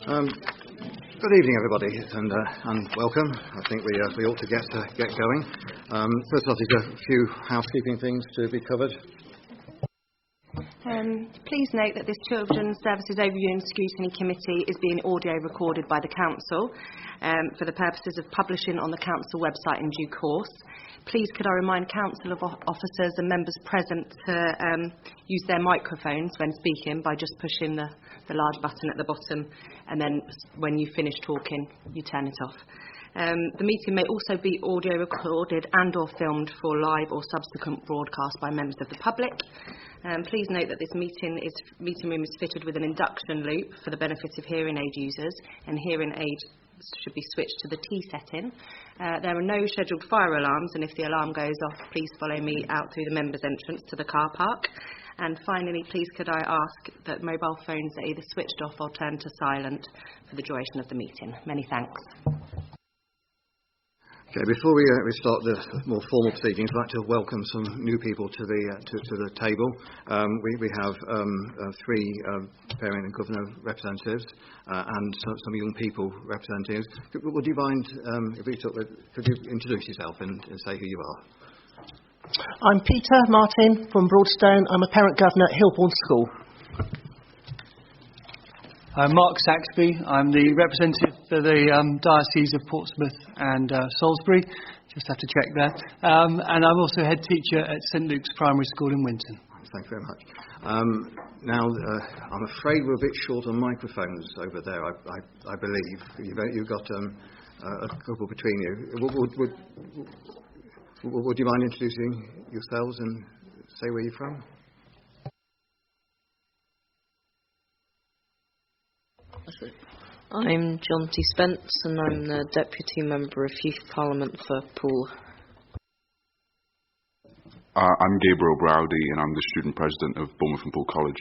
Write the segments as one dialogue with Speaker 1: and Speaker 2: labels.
Speaker 1: Good evening, everybody, and welcome. I think we ought to get going. First off, there's a few housekeeping things to be covered.
Speaker 2: Please note that this Children's Services Overview and Scrutiny Committee is being audio recorded by the Council for the purposes of publishing on the Council website in due course. Please could I remind Council of officers and members present to use their microphones when speaking by just pushing the large button at the bottom, and then when you finish talking you turn it off. The meeting may also be audio recorded and or filmed for live or subsequent broadcast by members of the public. Please note that this meeting room is fitted with an induction loop for the benefit of hearing aid users, and hearing aid should be switched to the T setting. There are no scheduled fire alarms, and if the alarm goes off, please follow me out through the members' entrance to the car park. And finally, please could I ask that mobile phones are either switched off or turned to silent for the duration of the meeting. Many thanks.
Speaker 1: Okay, before we start the more formal proceedings, I'd like to welcome some new people to the table. We have three parent and governor representatives and some young people representatives. Would you mind could you introduce yourself and say who you are?
Speaker 3: I'm Peter Martin from Broadstone. I'm a parent governor at Hilborn School.
Speaker 4: I'm Mark Saxby. I'm the representative for the Diocese of Portsmouth and Salisbury. Just have to check that. And I'm also head teacher at St Luke's Primary School in Winton.
Speaker 1: Thank you very much. Now, I'm afraid we're a bit short on microphones over there, I believe. You've got a couple between you. Would you mind introducing yourselves and say where you're from?
Speaker 5: I'm John T. Spence, and I'm the Deputy Member of Youth Parliament for Poole.
Speaker 6: I'm Gabriel Browdy, and I'm the Student President of Bournemouth and Poole College.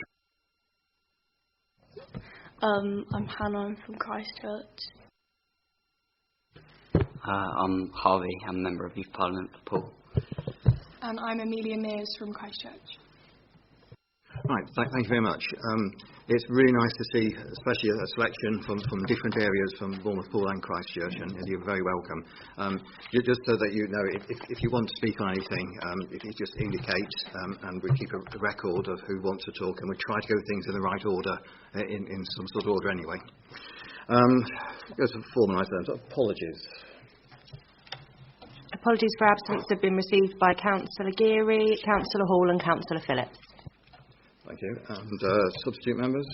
Speaker 7: I'm Hannah, I'm from Christchurch.
Speaker 8: I'm Harvey, I'm a Member of Youth Parliament for Poole.
Speaker 7: And I'm Amelia Mears from Christchurch.
Speaker 1: Right, thank you very much. It's really nice to see, especially a selection from different areas from Bournemouth, Poole and Christchurch, and you're very welcome. Just so that you know, if you want to speak on anything, if you just indicate, and we keep a record of who wants to talk, and we try to go things in the right order, in some sort of order anyway. Go to formalised terms. Apologies.
Speaker 2: Apologies for absence have been received by Councillor Geary, Councillor Hall and Councillor Phillips.
Speaker 1: Thank you. And substitute members?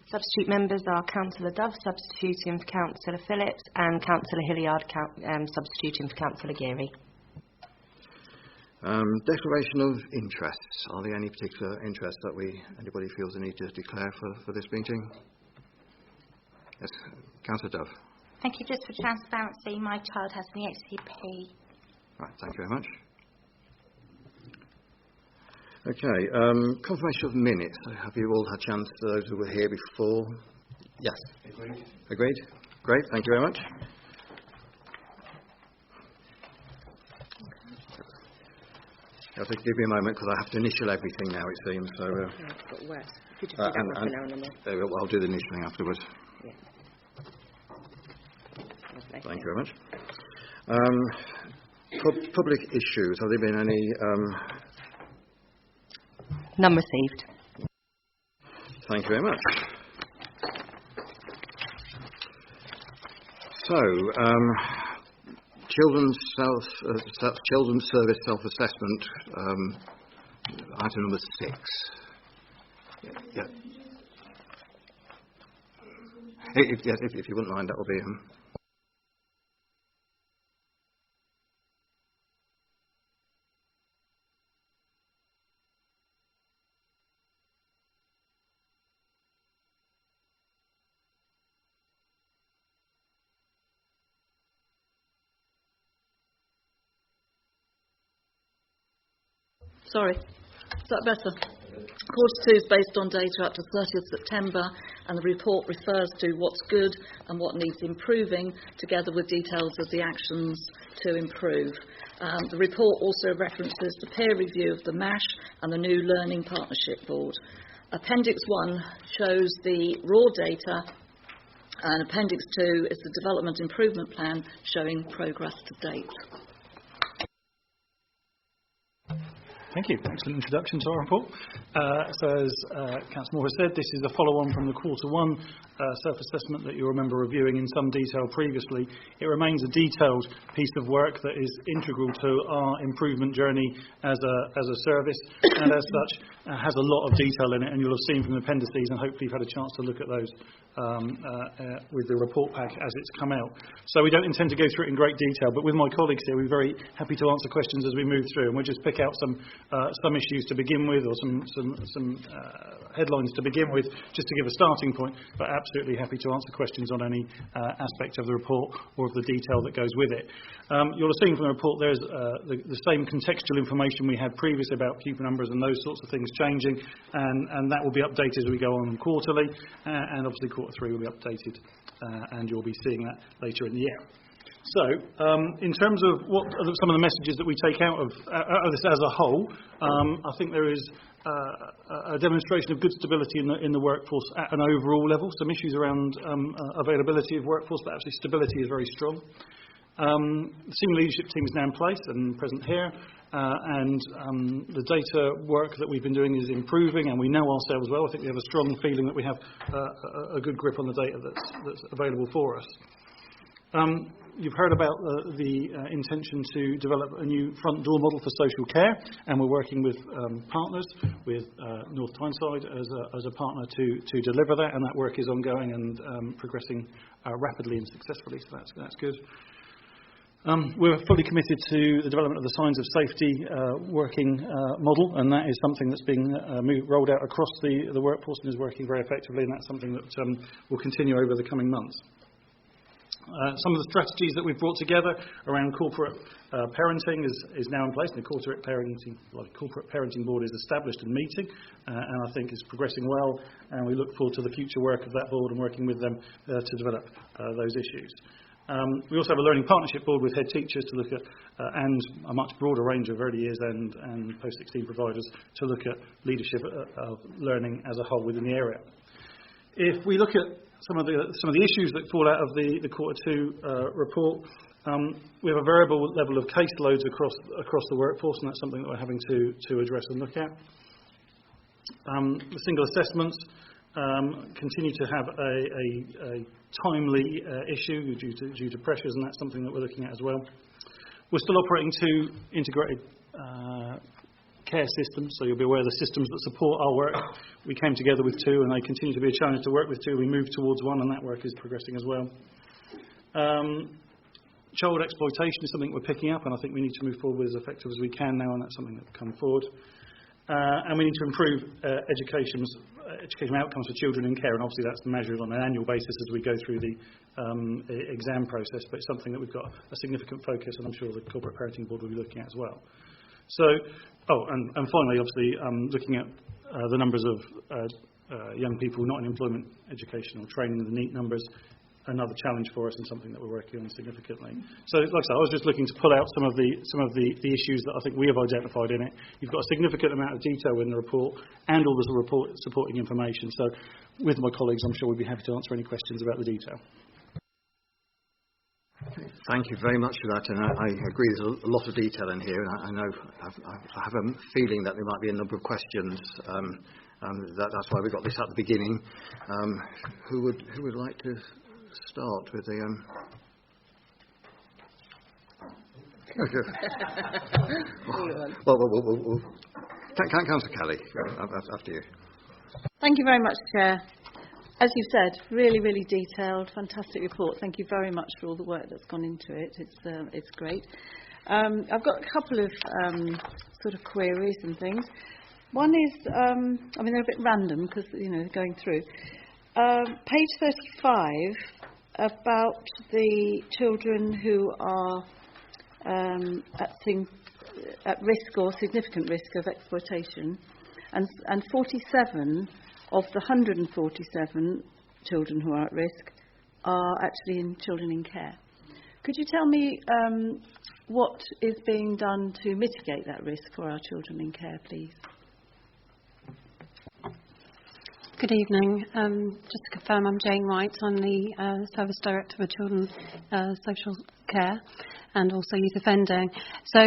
Speaker 2: Substitute members are Councillor Dove, substituting for Councillor Phillips, and Councillor Hilliard, substituting for Councillor Geary.
Speaker 1: Declaration of interests. Are there any particular interests that anybody feels the need to declare for this meeting? Yes, Councillor Dove.
Speaker 9: Thank you. Just for transparency, my child has the HCP.
Speaker 1: Right, thank you very much. Okay, confirmation of minutes. Have you all had a chance, those who were here before? Yes. Agreed? Great, thank you very much. I have to give you a moment because I have to initial everything now, it seems. So, I'll do the initialing afterwards. Yeah. Thank you very much. Public issues. Have there been any...
Speaker 2: None received.
Speaker 1: Thank you very much. So, children's service self-assessment, item number 6. Yeah. If you wouldn't mind, that will be
Speaker 10: Sorry, is that better? Quarter 2 is based on data up to 30th September, and the report refers to what's good and what needs improving, together with details of the actions to improve. The report also references the peer review of the MASH and the new Learning Partnership Board. Appendix 1 shows the raw data And Appendix 2 is the Development Improvement Plan showing progress to date.
Speaker 11: Thank you. Excellent introduction to our report. So as Councillor Moore has said, this is a follow-on from the Q1 self-assessment that you remember reviewing in some detail previously. It remains a detailed piece of work that is integral to our improvement journey as a service, and as such has a lot of detail in it, and you'll have seen from the appendices, and hopefully you've had a chance to look at those with the report pack as it's come out. So we don't intend to go through it in great detail, but with my colleagues here, we're very happy to answer questions as we move through, and we'll just pick out some issues to begin with, or some headlines to begin with, just to give a starting point, but absolutely happy to answer questions on any aspect of the report or of the detail that goes with it. You'll have seen from the report there's the same contextual information we had previously about pupil numbers and those sorts of things changing, and that will be updated as we go on quarterly, and obviously Q3 will be updated, and you'll be seeing that later in the year. So, in terms of what are some of the messages that we take out of this as a whole, I think there is a demonstration of good stability in the workforce at an overall level. Some issues around availability of workforce, but actually stability is very strong. The senior leadership team is now in place and present here, and the data work that we've been doing is improving, and we know ourselves well. I think we have a strong feeling that we have a good grip on the data that's available for us. You've heard about the intention to develop a new front door model for social care, and we're working with partners, with North Tyneside as a partner to deliver that, and that work is ongoing and progressing rapidly and successfully, so that's good. We're fully committed to the development of the signs of safety working model, and that is something that's being rolled out across the workforce and is working very effectively, and that's something that will continue over the coming months. Some of the strategies that we've brought together around corporate parenting is now in place, and the corporate parenting board is established and meeting, and I think is progressing well, and we look forward to the future work of that board and working with them to develop those issues. We also have a learning partnership board with head teachers to look at, and a much broader range of early years and post-16 providers to look at leadership of learning as a whole within the area. If we look at some of the issues that fall out of the Q2 report, we have a variable level of caseloads across the workforce, and that's something that we're having to address and look at. The single assessments continue to have a timely issue due to pressures, and that's something that we're looking at as well. We're still operating two integrated care systems, so you'll be aware of the systems that support our work. We came together with two, and they continue to be a challenge to work with two. We moved towards one, and that work is progressing as well. Child exploitation is something we're picking up, and I think we need to move forward as effective as we can now, and that's something that will come forward. And we need to improve education outcomes for children in care, and obviously that's measured on an annual basis as we go through the exam process, but it's something that we've got a significant focus, and I'm sure the Corporate Parenting Board will be looking at as well. So, and finally, obviously, looking at the numbers of young people not in employment, education or training, the NEET numbers, another challenge for us and something that we're working on significantly. So, like I said, I was just looking to pull out some of the issues that I think we have identified in it. You've got a significant amount of detail in the report and all the report supporting information. So, with my colleagues, I'm sure we'd be happy to answer any questions about the detail.
Speaker 1: Thank you very much for that, and I agree there's a lot of detail in here, and I know I have a feeling that there might be a number of questions, and that's why we got this at the beginning. Who would like to start with the well, Councillor Kelly, after you.
Speaker 12: Thank you very much, Chair. As you said, really, really detailed, fantastic report. Thank you very much for all the work that's gone into it. It's great. I've got a couple of sort of queries and things. One is, they're a bit random because, going through. Page 35, about the children who are at risk or significant risk of exploitation, and 47 of the 147 children who are at risk are actually children in care. Could you tell me what is being done to mitigate that risk for our children in care, please?
Speaker 13: Good evening. Just to confirm, I'm Jane White. I'm the Service Director for Children Social Care and also Youth Offending. So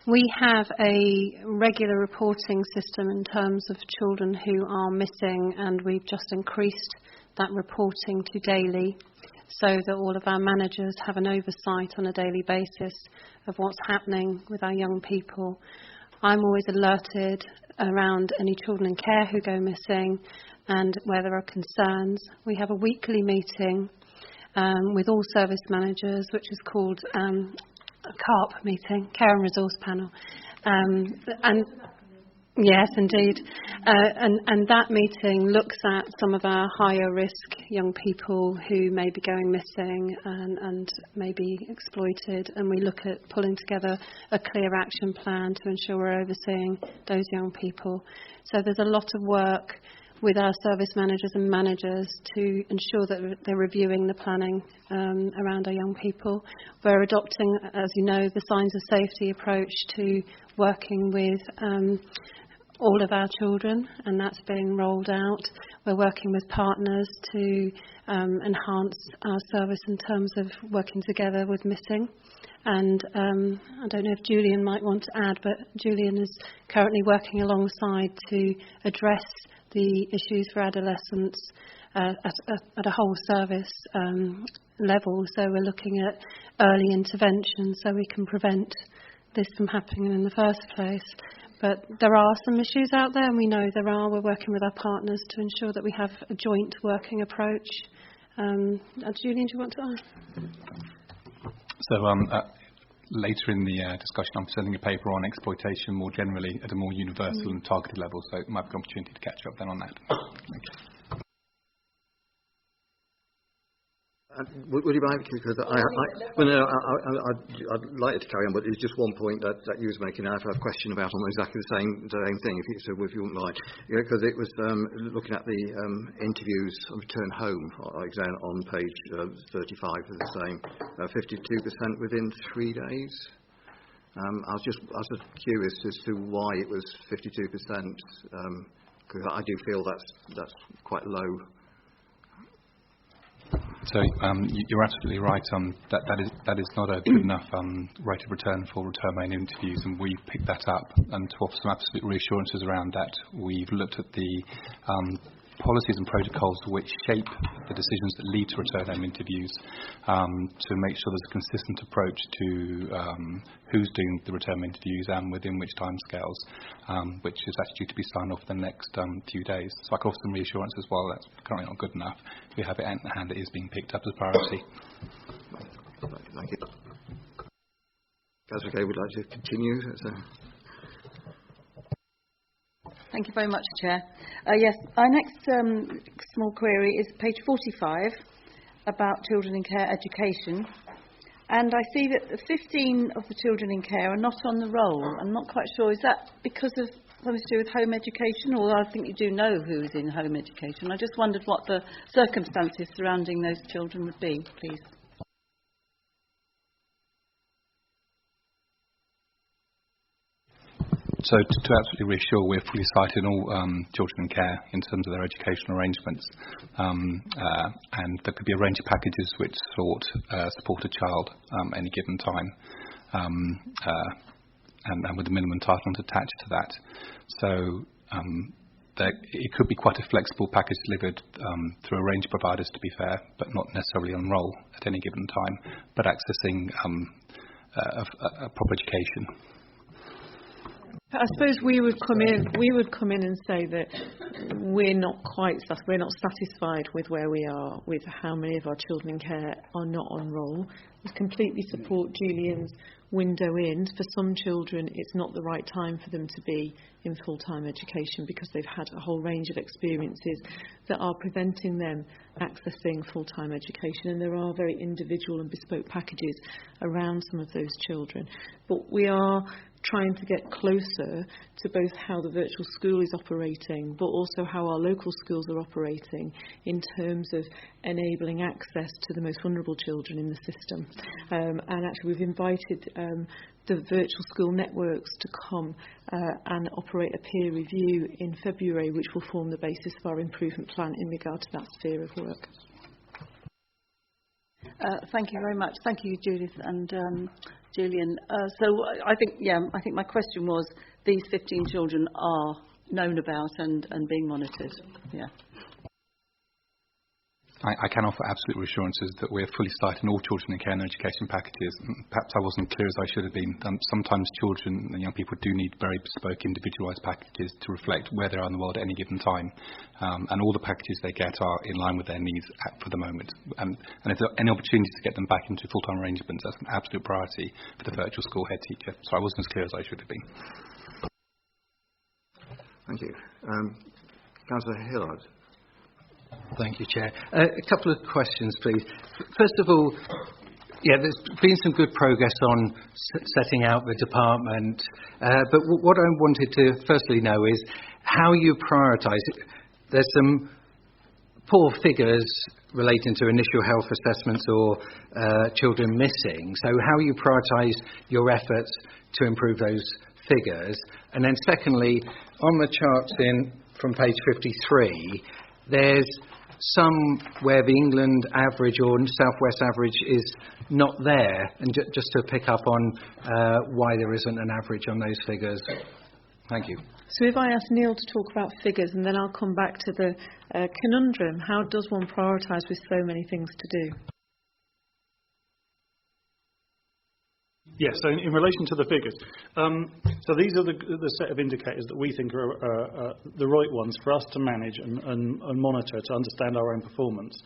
Speaker 13: we have a regular reporting system in terms of children who are missing, and we've just increased that reporting to daily so that all of our managers have an oversight on a daily basis of what's happening with our young people. I'm always alerted around any children in care who go missing and where there are concerns. We have a weekly meeting with all service managers, which is called a CARP meeting, Care and Resource Panel. And yes, indeed. And that meeting looks at some of our higher risk young people who may be going missing and may be exploited. And we look at pulling together a clear action plan to ensure we're overseeing those young people. So there's a lot of work with our service managers and managers to ensure that they're reviewing the planning around our young people. We're adopting, as you know, the signs of safety approach to working with all of our children, and that's being rolled out. We're working with partners to enhance our service in terms of working together with missing. And I don't know if Julian might want to add, but Julian is currently working alongside to address the issues for adolescents at a whole service level. So we're looking at early intervention so we can prevent this from happening in the first place. But there are some issues out there, and we know there are. We're working with our partners to ensure that we have a joint working approach. Julian, do you want to add?
Speaker 14: So later in the discussion, I'm presenting a paper on exploitation more generally at a more universal and targeted level, so it might be an opportunity to catch up then on that. Thank you.
Speaker 1: Would you mind, because I'd like to carry on, but it's just one point that you was making. I have a question about on exactly the same thing, if you wouldn't mind. Because it was looking at the interviews on return home, on page 35 of the same, 52% within 3 days. I was just curious as to why it was 52%, because I do feel that's quite low.
Speaker 14: So you're absolutely right. That is not a good enough rate of return for return main interviews, and we picked that up. And to offer some absolute reassurances around that, we've looked at the policies and protocols which shape the decisions that lead to return home interviews to make sure there's a consistent approach to who's doing the return home interviews and within which timescales, which is actually due to be signed off in the next few days. So I can offer some reassurance as well. That's currently not good enough. We have it at hand. It is being picked up as a priority.
Speaker 1: Thank you. Guys, okay, would like to continue?
Speaker 12: Thank you very much, Chair. Yes, our next small query is page 45 about children in care education. And I see that 15 of the children in care are not on the roll. I'm not quite sure. Is that because of something to do with home education? Or I think you do know who is in home education. I just wondered what the circumstances surrounding those children would be, please.
Speaker 14: So to absolutely reassure, we're fully citing all children in care in terms of their educational arrangements, and there could be a range of packages which support a child at any given time, and with a minimum entitlement attached to that. So it could be quite a flexible package delivered through a range of providers, to be fair, but not necessarily on roll at any given time, but accessing a proper education.
Speaker 12: I suppose we would come in and say that we're not satisfied with where we are, with how many of our children in care are not on roll. We completely support Julian's window in. For some children, it's not the right time for them to be in full-time education because they've had a whole range of experiences that are preventing them accessing full-time education, and there are very individual and bespoke packages around some of those children. But we are
Speaker 15: trying to get closer to both how the virtual school is operating, but also how our local schools are operating in terms of enabling access to the most vulnerable children in the system. And actually we've invited the virtual school networks to come and operate a peer review in February, which will form the basis of our improvement plan in regard to that sphere of work.
Speaker 12: Thank you very much. Thank you, Judith and Julian. So I think my question was, these 15 children are known about and being monitored. Yeah.
Speaker 14: I can offer absolute reassurances that we're fully starting all children in care and education packages. Perhaps I wasn't clear as I should have been. Sometimes children and young people do need very bespoke, individualised packages to reflect where they are in the world at any given time. And all the packages they get are in line with their needs for the moment. And if there are any opportunities to get them back into full-time arrangements, that's an absolute priority for the virtual school head teacher. So I wasn't as clear as I should have been.
Speaker 1: Thank you. Councillor Hillard.
Speaker 16: Thank you, Chair. A couple of questions, please. First of all, there's been some good progress on setting out the department, but what I wanted to firstly know is how you prioritise it. There's some poor figures relating to initial health assessments or children missing, so how you prioritise your efforts to improve those figures. And then secondly, on the charts from page 53, there's some where the England average or South West average is not there, and just to pick up on why there isn't an average on those figures. Thank you.
Speaker 15: So if I ask Neil to talk about figures, and then I'll come back to the conundrum, how does one prioritise with so many things to do?
Speaker 11: Yes, so in relation to the figures, so these are the set of indicators that we think are the right ones for us to manage and monitor to understand our own performance.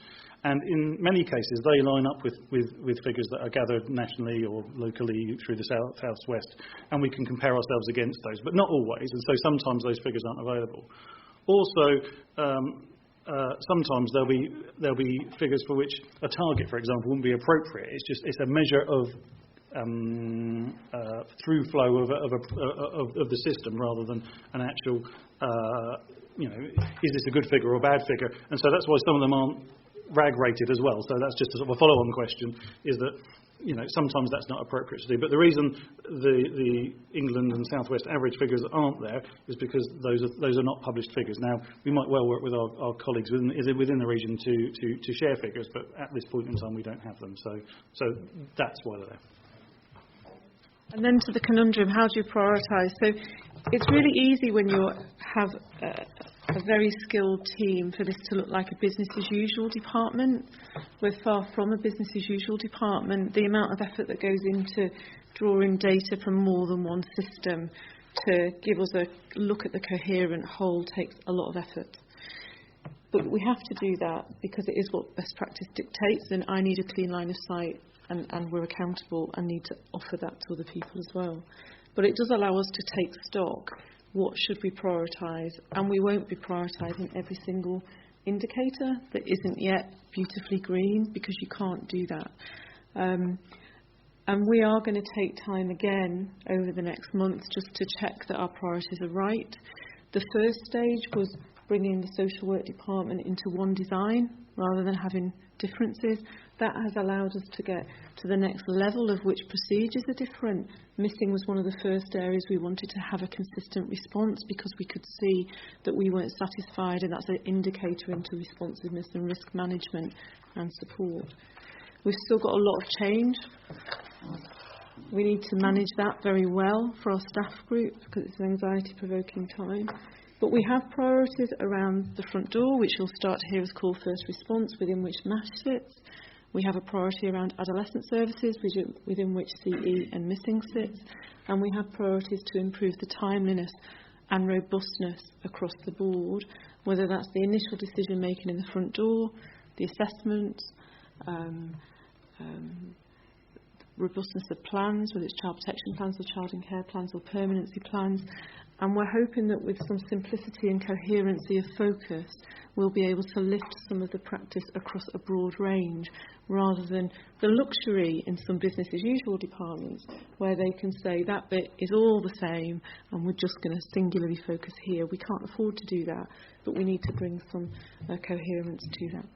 Speaker 11: And in many cases, they line up with figures that are gathered nationally or locally through the South-West, and we can compare ourselves against those, but not always, and so sometimes those figures aren't available. Also, sometimes there'll be figures for which a target, for example, wouldn't be appropriate. It's a measure of through flow of the system rather than an actual, is this a good figure or a bad figure? And so that's why some of them aren't RAG rated as well. So that's just a sort of a follow-on question, is that sometimes that's not appropriate to do. But the reason the England and South West average figures aren't there is because those are not published figures. Now, we might well work with our colleagues within the region to share figures, but at this point in time we don't have them. So that's why they're there.
Speaker 15: And then to the conundrum, how do you prioritise? So it's really easy when you have a very skilled team for this to look like a business as usual department. We're far from a business as usual department. The amount of effort that goes into drawing data from more than one system to give us a look at the coherent whole takes a lot of effort. But we have to do that because it is what best practice dictates, and I need a clean line of sight. And we're accountable and need to offer that to other people as well. But it does allow us to take stock. What should we prioritise? And we won't be prioritising every single indicator that isn't yet beautifully green, because you can't do that. And we are going to take time again over the next month just to check that our priorities are right. The first stage was bringing the social work department into one design rather than having differences. That has allowed us to get to the next level of which procedures are different. Missing was one of the first areas we wanted to have a consistent response, because we could see that we weren't satisfied, and that's an indicator into responsiveness and risk management and support. We've still got a lot of change. We need to manage that very well for our staff group, because it's an anxiety-provoking time. But we have priorities around the front door, which you'll start to hear as call first response, within which MASH sits. We have a priority around adolescent services, within which CE and missing sits. And we have priorities to improve the timeliness and robustness across the board, whether that's the initial decision making in the front door, the assessments, robustness of plans, whether it's child protection plans or child in care plans or permanency plans, And we're hoping that with some simplicity and coherency of focus, we'll be able to lift some of the practice across a broad range, rather than the luxury in some business as usual departments, where they can say that bit is all the same and we're just going to singularly focus here. We can't afford to do that, but we need to bring some coherence to that.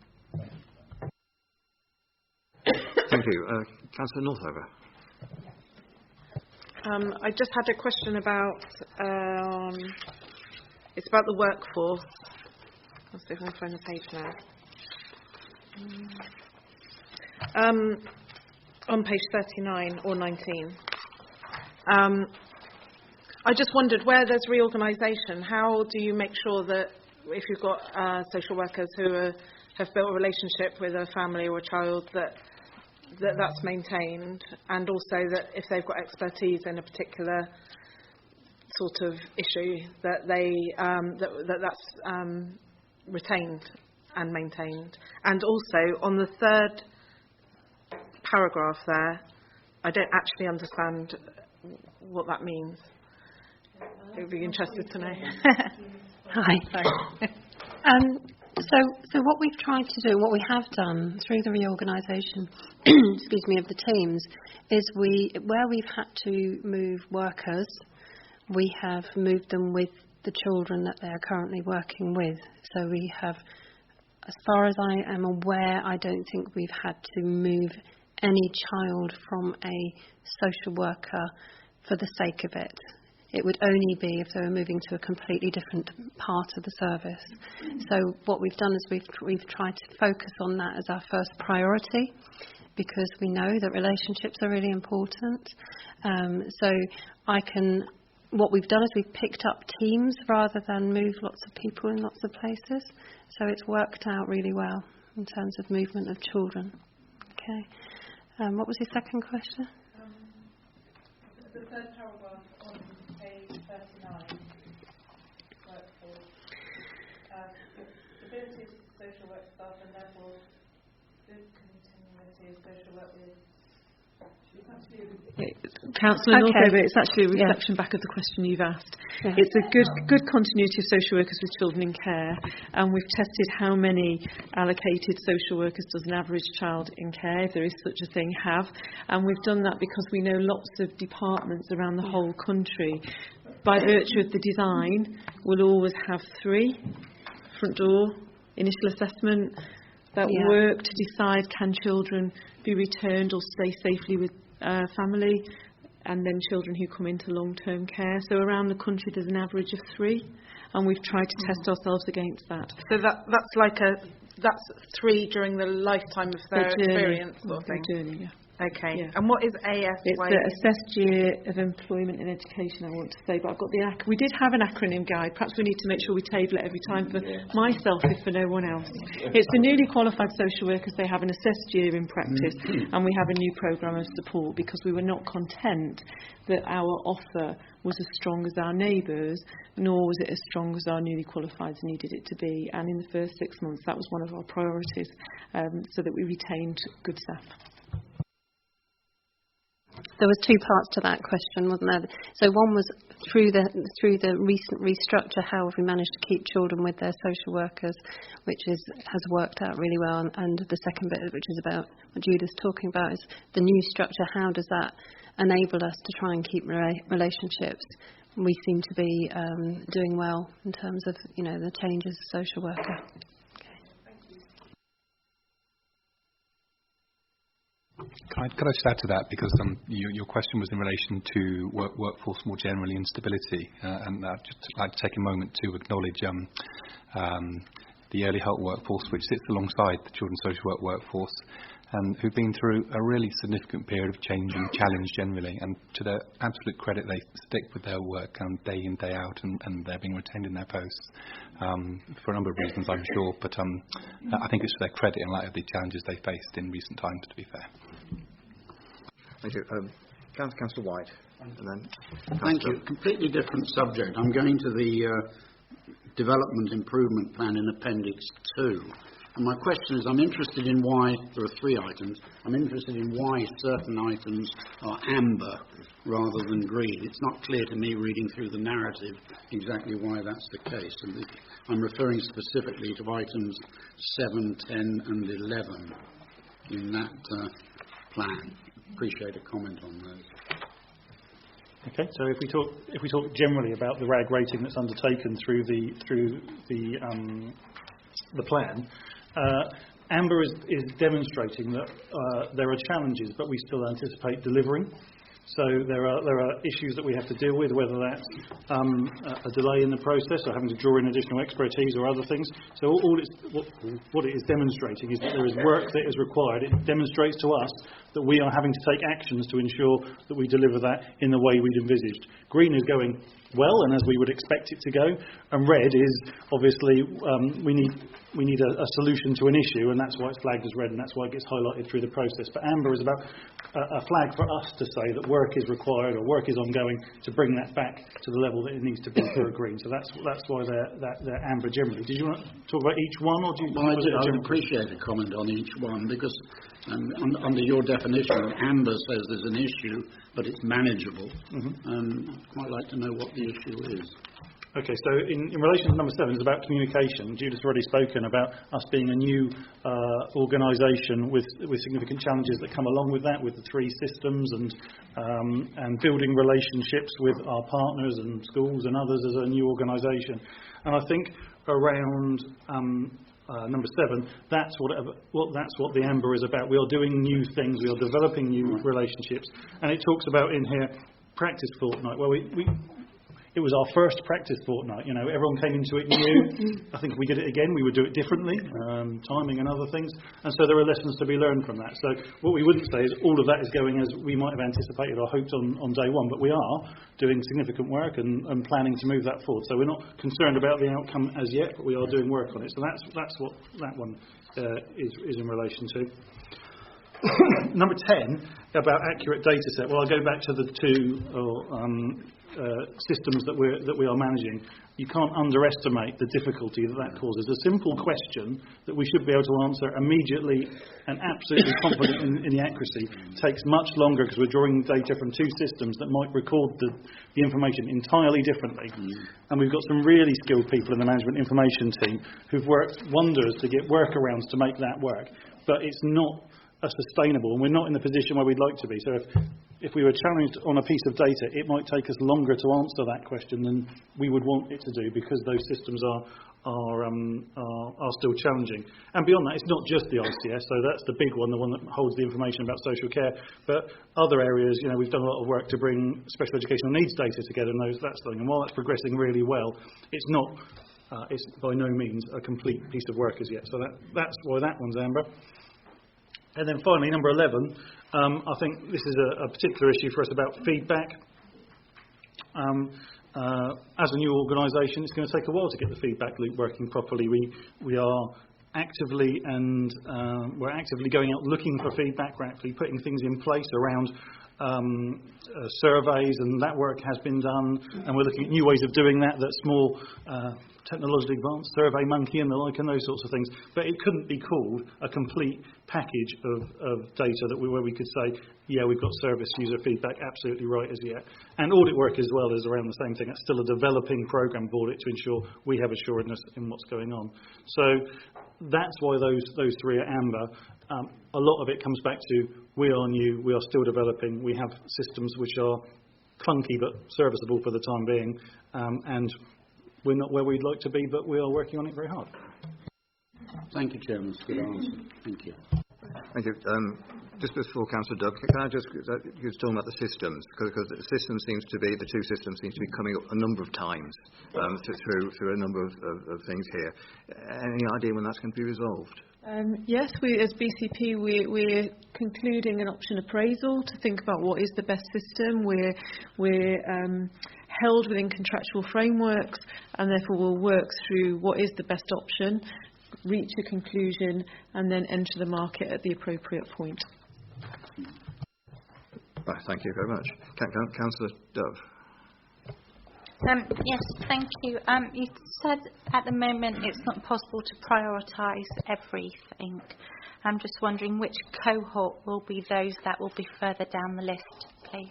Speaker 1: Thank you. Councillor Northover.
Speaker 17: I just had a question about, it's about the workforce. I'll see if I can find the page now. On page 39 or 19. I just wondered, where there's reorganisation, how do you make sure that if you've got social workers who have built a relationship with a family or a child, that's maintained, and also that if they've got expertise in a particular sort of issue, that that's retained and maintained. And also on the third paragraph there, I don't actually understand what that means. It would be interested to know.
Speaker 13: Hi. So what we've tried to do, what we have done through the reorganisation, of the teams, is where we've had to move workers, we have moved them with the children that they are currently working with. So we have, as far as I am aware, I don't think we've had to move any child from a social worker for the sake of it. It would only be if they were moving to a completely different part of the service. So what we've done is we've tried to focus on that as our first priority, because we know that relationships are really important. What we've done is we've picked up teams rather than move lots of people in lots of places. So it's worked out really well in terms of movement of children. Okay. What was your second question?
Speaker 17: The third paragraph on page 39, workforce. Abilities of social work staff and therefore good continuity of social work with.
Speaker 15: Councillor Northover, it's actually a reflection back of the question you've asked. Yeah. It's a good continuity of social workers with children in care, and we've tested how many allocated social workers does an average child in care, if there is such a thing, have. And we've done that because we know lots of departments around the whole country, by virtue of the design, will always have 3: front door, initial assessment, that work to decide can children be returned or stay safely with family, and then children who come into long-term care. So around the country there's an average of 3, and we've tried to test ourselves against that.
Speaker 17: So that's 3 during the lifetime of their experience, sort of thing.
Speaker 15: Journey, yeah.
Speaker 17: Okay.
Speaker 15: Yeah.
Speaker 17: And what is AS?
Speaker 15: It's the assessed year of employment and education, I want to say, but I've got we did have an acronym guide. Perhaps we need to make sure we table it every time for myself, if for no one else. It's the newly qualified social workers. They have an assessed year in practice, and we have a new programme of support, because we were not content that our offer was as strong as our neighbours, nor was it as strong as our newly qualifieds needed it to be. And in the first 6 months, that was one of our priorities, so that we retained good staff.
Speaker 13: There was 2 parts to that question, wasn't there? So one was through the recent restructure, how have we managed to keep children with their social workers, which has worked out really well. And the second bit, which is about what Judith's talking about, is the new structure. How does that enable us to try and keep relationships? We seem to be doing well in terms of the changes as a social worker.
Speaker 14: Could I just add to that, because your question was in relation to workforce more generally and stability, and I'd just like to take a moment to acknowledge the early help workforce, which sits alongside the children's social work workforce, who've been through a really significant period of change and challenge generally, and to their absolute credit, they stick with their work day in, day out, and they're being retained in their posts for a number of reasons, I'm sure, but I think it's to their credit in light of the challenges they faced in recent times, to be fair.
Speaker 1: Thank you. Councillor White. And then
Speaker 18: Thank you. Completely different subject. I'm going to the Development Improvement Plan in Appendix 2. And my question is, I'm interested in why, there are 3 items, I'm interested in why certain items are amber rather than green. It's not clear to me reading through the narrative exactly why that's the case. And I'm referring specifically to items 7, 10 and 11 in that plan. Appreciate a comment on those.
Speaker 11: Okay, so if we talk generally about the RAG rating that's undertaken through the plan, Amber is demonstrating that there are challenges, but we still anticipate delivering. So there are issues that we have to deal with, whether that's a delay in the process or having to draw in additional expertise or other things. So what it is demonstrating is that there is work that is required. It demonstrates to us that we are having to take actions to ensure that we deliver that in the way we'd envisaged. Green is going well, and as we would expect it to go, and red is obviously we need a solution to an issue, and that's why it's flagged as red, and that's why it gets highlighted through the process. But amber is about a flag for us to say that work is required or work is ongoing to bring that back to the level that it needs to be for a green. So that's why they're amber generally. Did you want to talk about each one, or do you?
Speaker 18: Well, I would appreciate a comment on each one, because under your definition, amber says there's an issue, but it's manageable. And I'd quite like to know what the issue is.
Speaker 11: Okay, so in relation to number 7, it's about communication. Judith's already spoken about us being a new organisation with significant challenges that come along with that, with the 3 systems and building relationships with our partners and schools and others as a new organisation. And I think around number 7, that's what the Amber is about. We are doing new things. We are developing new relationships. And it talks about in here practice fortnight. Well, it was our first practice fortnight. You know, everyone came into it new. I think if we did it again, we would do it differently, timing and other things. And so there are lessons to be learned from that. So what we wouldn't say is all of that is going as we might have anticipated or hoped on day one, but we are doing significant work and planning to move that forward. So we're not concerned about the outcome as yet, but we are doing work on it. So that's what that one is in relation to. Number 10, about accurate data set. Well, I'll go back to the 2 systems that we are managing. You can't underestimate the difficulty that causes. A simple question that we should be able to answer immediately and absolutely confident in the accuracy takes much longer, because we're drawing data from 2 systems that might record the information entirely differently. And we've got some really skilled people in the management information team who've worked wonders to get workarounds to make that work. But it's not sustainable, and we're not in the position where we'd like to be. So if we were challenged on a piece of data, it might take us longer to answer that question than we would want it to do, because those systems are still challenging. And beyond that, it's not just the ICS, so that's the big one, the one that holds the information about social care. But other areas, you know, we've done a lot of work to bring special educational needs data together, and that's thing. And while that's progressing really well, it's not. It's by no means a complete piece of work as yet. So that's why that one's amber. And then finally, number 11, I think this is a particular issue for us about feedback. As a new organisation, it's going to take a while to get the feedback loop working properly. We are actively we're actively going out looking for feedback. We're actually putting things in place around surveys, and that work has been done. And we're looking at new ways of doing that. That's more technologically advanced, Survey Monkey and the like, and those sorts of things. But it couldn't be called a complete package of data where we could say, yeah, we've got service user feedback absolutely right as yet. And audit work as well is around the same thing. It's still a developing programme of audit to ensure we have assuredness in what's going on. So that's why those 3 are amber. A lot of it comes back to we are new, we are still developing, we have systems which are clunky but serviceable for the time being, and we're not where we'd like to be, but we are working on it very hard.
Speaker 18: Thank you, Chairman. That's a good answer. Thank you.
Speaker 1: Thank you. Just before Councillor Doug, can I just talk about the systems, because the system seems to be, the 2 systems seem to be coming up a number of times through a number of things here. Any idea when that's going to be resolved?
Speaker 15: Yes, we as BCP we're concluding an option appraisal to think about what is the best system. We're held within contractual frameworks, and therefore we'll work through what is the best option, reach a conclusion, and then enter the market at the appropriate point.
Speaker 1: Right, thank you very much. Councillor Dove.
Speaker 9: Yes, thank you. You said at the moment it's not possible to prioritise everything. I'm just wondering which cohort will be those that will be further down the list, please.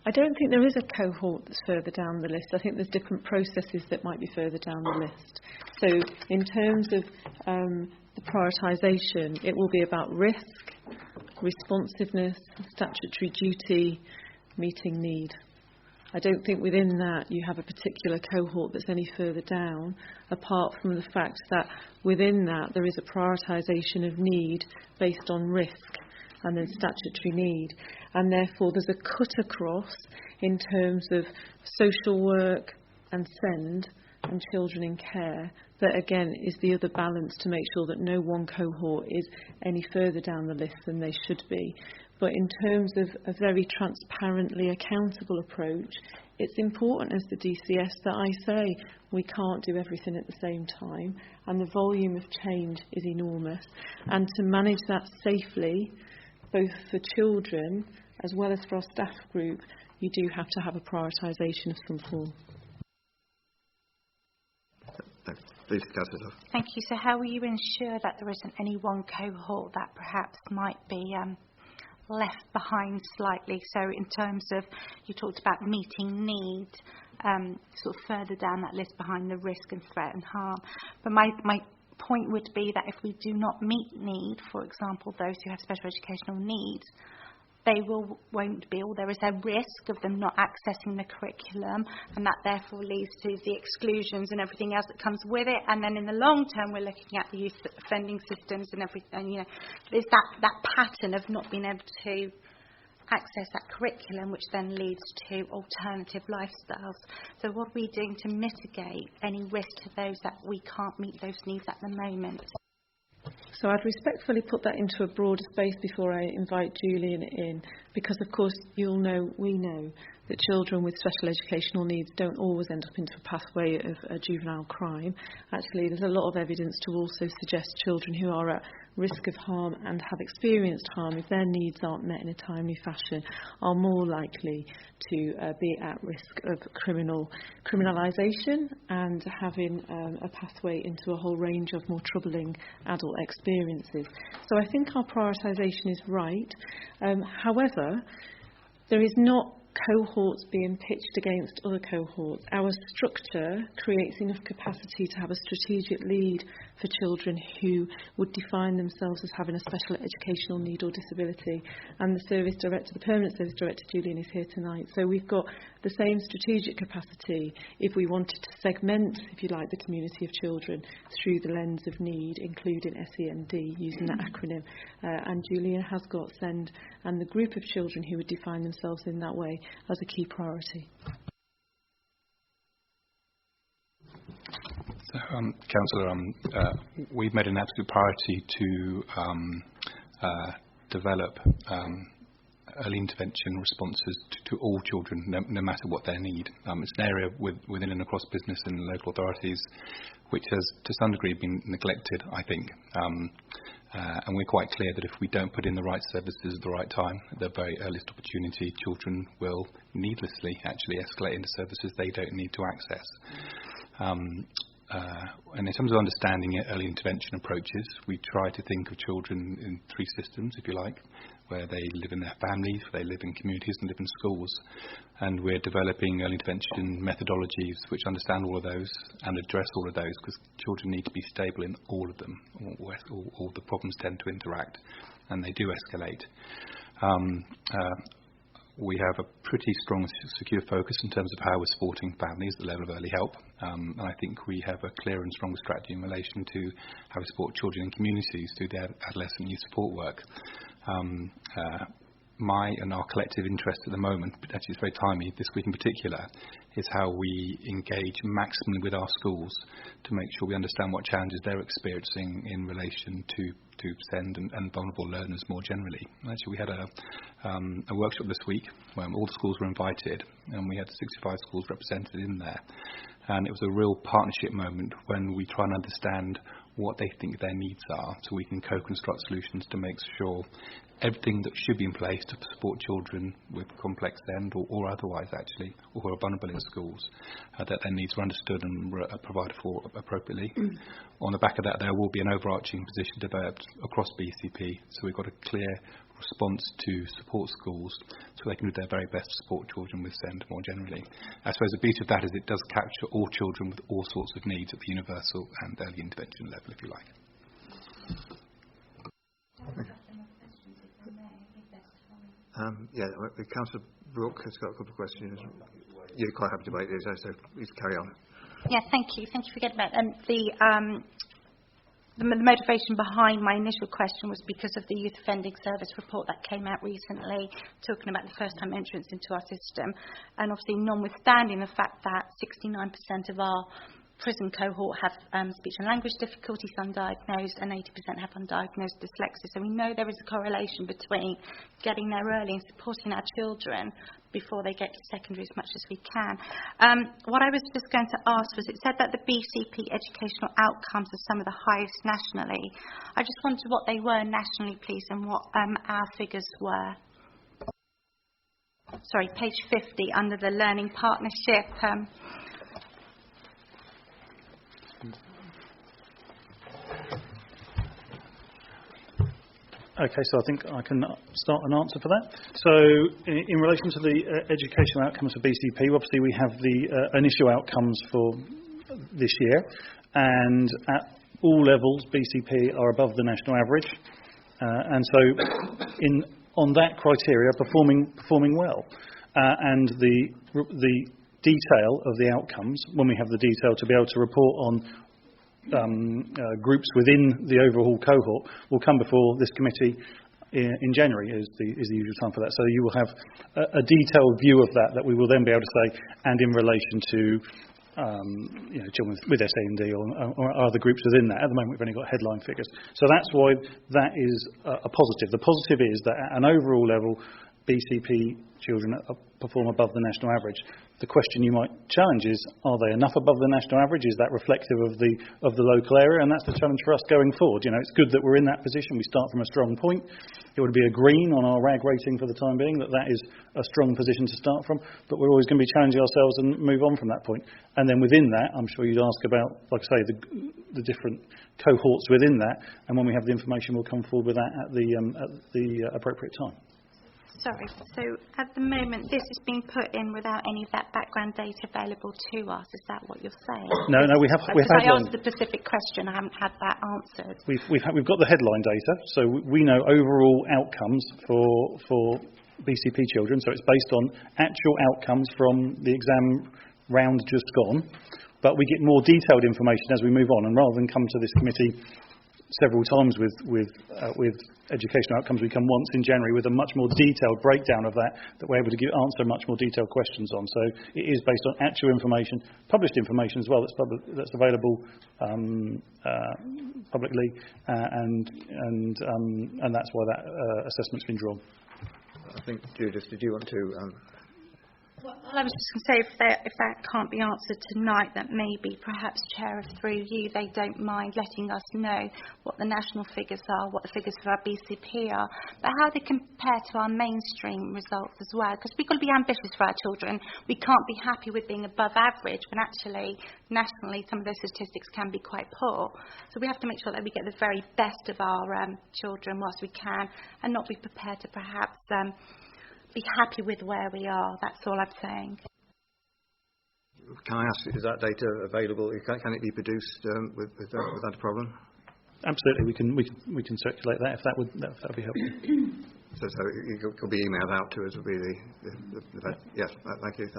Speaker 15: I don't think there is a cohort that's further down the list. I think there's different processes that might be further down the list. So in terms of the prioritisation, it will be about risk, responsiveness, statutory duty, meeting need. I don't think within that you have a particular cohort that's any further down, apart from the fact that within that there is a prioritisation of need based on risk and then statutory need. And therefore there's a cut across in terms of social work and SEND and children in care that again is the other balance to make sure that no one cohort is any further down the list than they should be. But in terms of a very transparently accountable approach, it's important as the DCS that I say we can't do everything at the same time, and the volume of change is enormous. And to manage that safely, both for children as well as for our staff group, you do have to have a prioritisation of some form.
Speaker 1: Please, Councillor.
Speaker 9: Thank you. So how will you ensure that there isn't any one cohort that perhaps might be left behind slightly? So in terms of, you talked about meeting need, sort of further down that list behind the risk and threat and harm. But my point would be that if we do not meet need, for example, those who have special educational needs, they won't be, or there is a risk of them not accessing the curriculum, and that therefore leads to the exclusions and everything else that comes with it. And then in the long term, we're looking at the youth offending systems and everything. You know, there's that pattern of not being able to access that curriculum, which then leads to alternative lifestyles. So what are we doing to mitigate any risk to those that we can't meet those needs at the moment?
Speaker 15: So I'd respectfully put that into a broader space before I invite Julian in, because of course we know that children with special educational needs don't always end up into a pathway of a juvenile crime. Actually, there's a lot of evidence to also suggest children who are at risk of harm and have experienced harm, if their needs aren't met in a timely fashion, are more likely to be at risk of criminalisation and having a pathway into a whole range of more troubling adult experiences. So I think our prioritisation is right. However, there is not cohorts being pitched against other cohorts. Our structure creates enough capacity to have a strategic lead for children who would define themselves as having a special educational need or disability. And the service director, the permanent service director, Julian, is here tonight. So we've got the same strategic capacity if we wanted to segment, if you like, the community of children through the lens of need, including SEND, using that acronym. And Julian has got SEND and the group of children who would define themselves in that way as a key priority.
Speaker 14: So, Councillor, we've made an absolute priority to develop early intervention responses to all children, no matter what their need. It's an area within and across business and local authorities which has to some degree been neglected, I think. And we're quite clear that if we don't put in the right services at the right time, at the very earliest opportunity, children will needlessly actually escalate into services they don't need to access. And in terms of understanding early intervention approaches, we try to think of children in three systems, if you like, where they live in their families, where they live in communities and live in schools. And we're developing early intervention methodologies which understand all of those and address all of those, because children need to be stable in all of them. All the problems tend to interact and they do escalate. We have a pretty strong secure focus in terms of how we're supporting families at the level of early help. And I think we have a clear and strong strategy in relation to how we support children in communities through their adolescent youth support work. My and our collective interest at the moment, but actually it's very timely, this week in particular, is how we engage maximally with our schools to make sure we understand what challenges they're experiencing in relation to SEND and vulnerable learners more generally. Actually, we had a workshop this week where all the schools were invited, and we had 65 schools represented in there. And it was a real partnership moment when we try and understand what they think their needs are, so we can co-construct solutions to make sure everything that should be in place to support children with complex SEND or otherwise actually, or who are vulnerable in schools, that their needs are understood and provided for appropriately. On the back of that, there will be an overarching position developed across BCP, so we've got a clear response to support schools so they can do their very best to support children with SEND more generally. I suppose the beauty of that is it does capture all children with all sorts of needs at the universal and early intervention level, if you like.
Speaker 1: Councillor Brooke has got a couple of questions. You're quite happy to debate these, so please carry on.
Speaker 9: Yeah, thank you. Thank you for getting that. The motivation behind my initial question was because of the Youth Offending Service report that came out recently, talking about the first-time entrance into our system. And obviously, notwithstanding the fact that 69% of our prison cohort have speech and language difficulties undiagnosed and 80% have undiagnosed dyslexia. So we know there is a correlation between getting there early and supporting our children before they get to secondary as much as we can. What I was just going to ask was, it said that the BCP educational outcomes are some of the highest nationally. I just wondered what they were nationally, please, and what our figures were. Sorry, page 50, under the Learning Partnership.
Speaker 11: Okay, so I think I can start an answer for that. So in relation to the educational outcomes for BCP, obviously we have the initial outcomes for this year, and at all levels BCP are above the national average, and so on that criteria performing well, and the detail of the outcomes, when we have the detail to be able to report on groups within the overall cohort, will come before this committee in January is the usual time for that. So you will have a detailed view of that we will then be able to say, and in relation to children with SEND or other groups within that. At the moment we've only got headline figures. So that's why that is a positive. The positive is that at an overall level BCP children perform above the national average. The question you might challenge is, are they enough above the national average? Is that reflective of the local area? And that's the challenge for us going forward. It's good that we're in that position. We start from a strong point. It would be a green on our RAG rating for the time being, that is a strong position to start from. But we're always going to be challenging ourselves and move on from that point. And then within that, I'm sure you'd ask about, like I say, the different cohorts within that. And when we have the information, we'll come forward with that at the appropriate time.
Speaker 9: Sorry, so at the moment this is being put in without any of that background data available to us, is that what you're saying?
Speaker 11: No, we have
Speaker 9: I asked the specific question, I haven't had that answered.
Speaker 11: We've got the headline data, so we know overall outcomes for BCP children, so it's based on actual outcomes from the exam round just gone, but we get more detailed information as we move on, and rather than come to this committee several times with educational outcomes, we come once in January with a much more detailed breakdown of that we're able to answer much more detailed questions on. So it is based on actual information, published information as well, that's available publicly, and that's why that assessment's been drawn.
Speaker 1: I think, Judith, did you want to?
Speaker 9: Well, I was just going to say, if that can't be answered tonight, that maybe perhaps, Chair, through you, they don't mind letting us know what the national figures are, what the figures for our BCP are, but how they compare to our mainstream results as well. Because we've got to be ambitious for our children. We can't be happy with being above average when actually, nationally, some of those statistics can be quite poor. So we have to make sure that we get the very best of our children whilst we can, and not be prepared to perhaps be happy with where we are. That's all I'm saying.
Speaker 1: Can I ask, is that data available? Can it be produced without a problem?
Speaker 11: Absolutely, we can circulate that if that would be helpful.
Speaker 1: So it could be emailed out to us. Would be the yes. Thank you.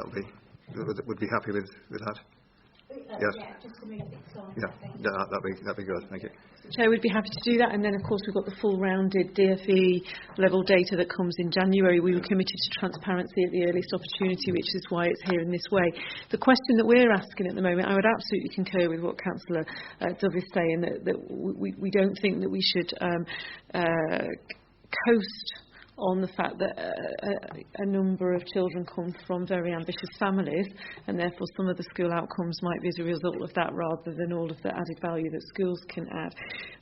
Speaker 1: Would be happy with that. Yes.
Speaker 9: Yeah, just to move things on.
Speaker 1: Yeah, that'd be good. Thank you.
Speaker 15: Chair, we'd be happy to do that, and then of course we've got the full rounded DFE level data that comes in January. We were committed to transparency at the earliest opportunity, which is why it's here in this way. The question that we're asking at the moment, I would absolutely concur with what Councillor Dove is saying, that we don't think that we should coast on the fact that a number of children come from very ambitious families, and therefore some of the school outcomes might be as a result of that rather than all of the added value that schools can add.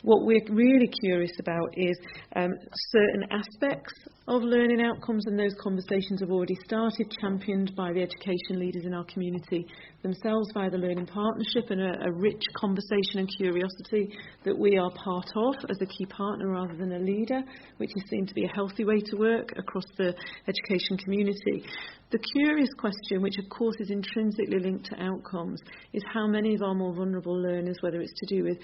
Speaker 15: What we're really curious about is certain aspects of learning outcomes, and those conversations have already started, championed by the education leaders in our community themselves via the Learning Partnership, and a rich conversation and curiosity that we are part of as a key partner rather than a leader, which is seen to be a healthy way to work across the education community. The curious question, which of course is intrinsically linked to outcomes, is how many of our more vulnerable learners, whether it's to do with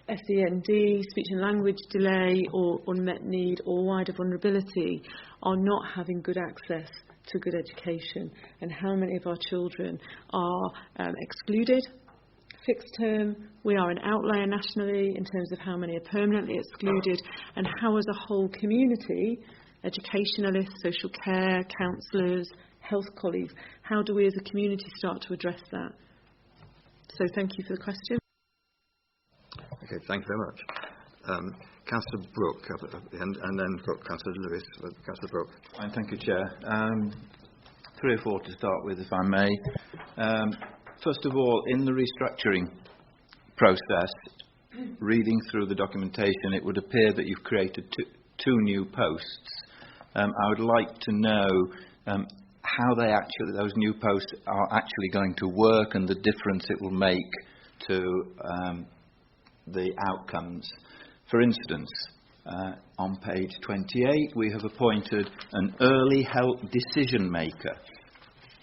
Speaker 15: SEND, speech and language delay, or unmet need, or wider vulnerability, are not having good access to good education, and how many of our children are excluded. Fixed term, we are an outlier nationally in terms of how many are permanently excluded, and how as a whole community, educationalists, social care, counsellors, health colleagues, how do we as a community start to address that? So thank you for the question.
Speaker 1: Okay, thank you very much. Councillor Brooke, and then Councillor Lewis. Councillor Brooke.
Speaker 19: Fine, thank you, Chair. 3 or 4 to start with, if I may. First of all, in the restructuring process, reading through the documentation, it would appear that you've created two new posts. I would like to know how those new posts are actually going to work, and the difference it will make to the outcomes. For instance, on page 28, we have appointed an early help decision maker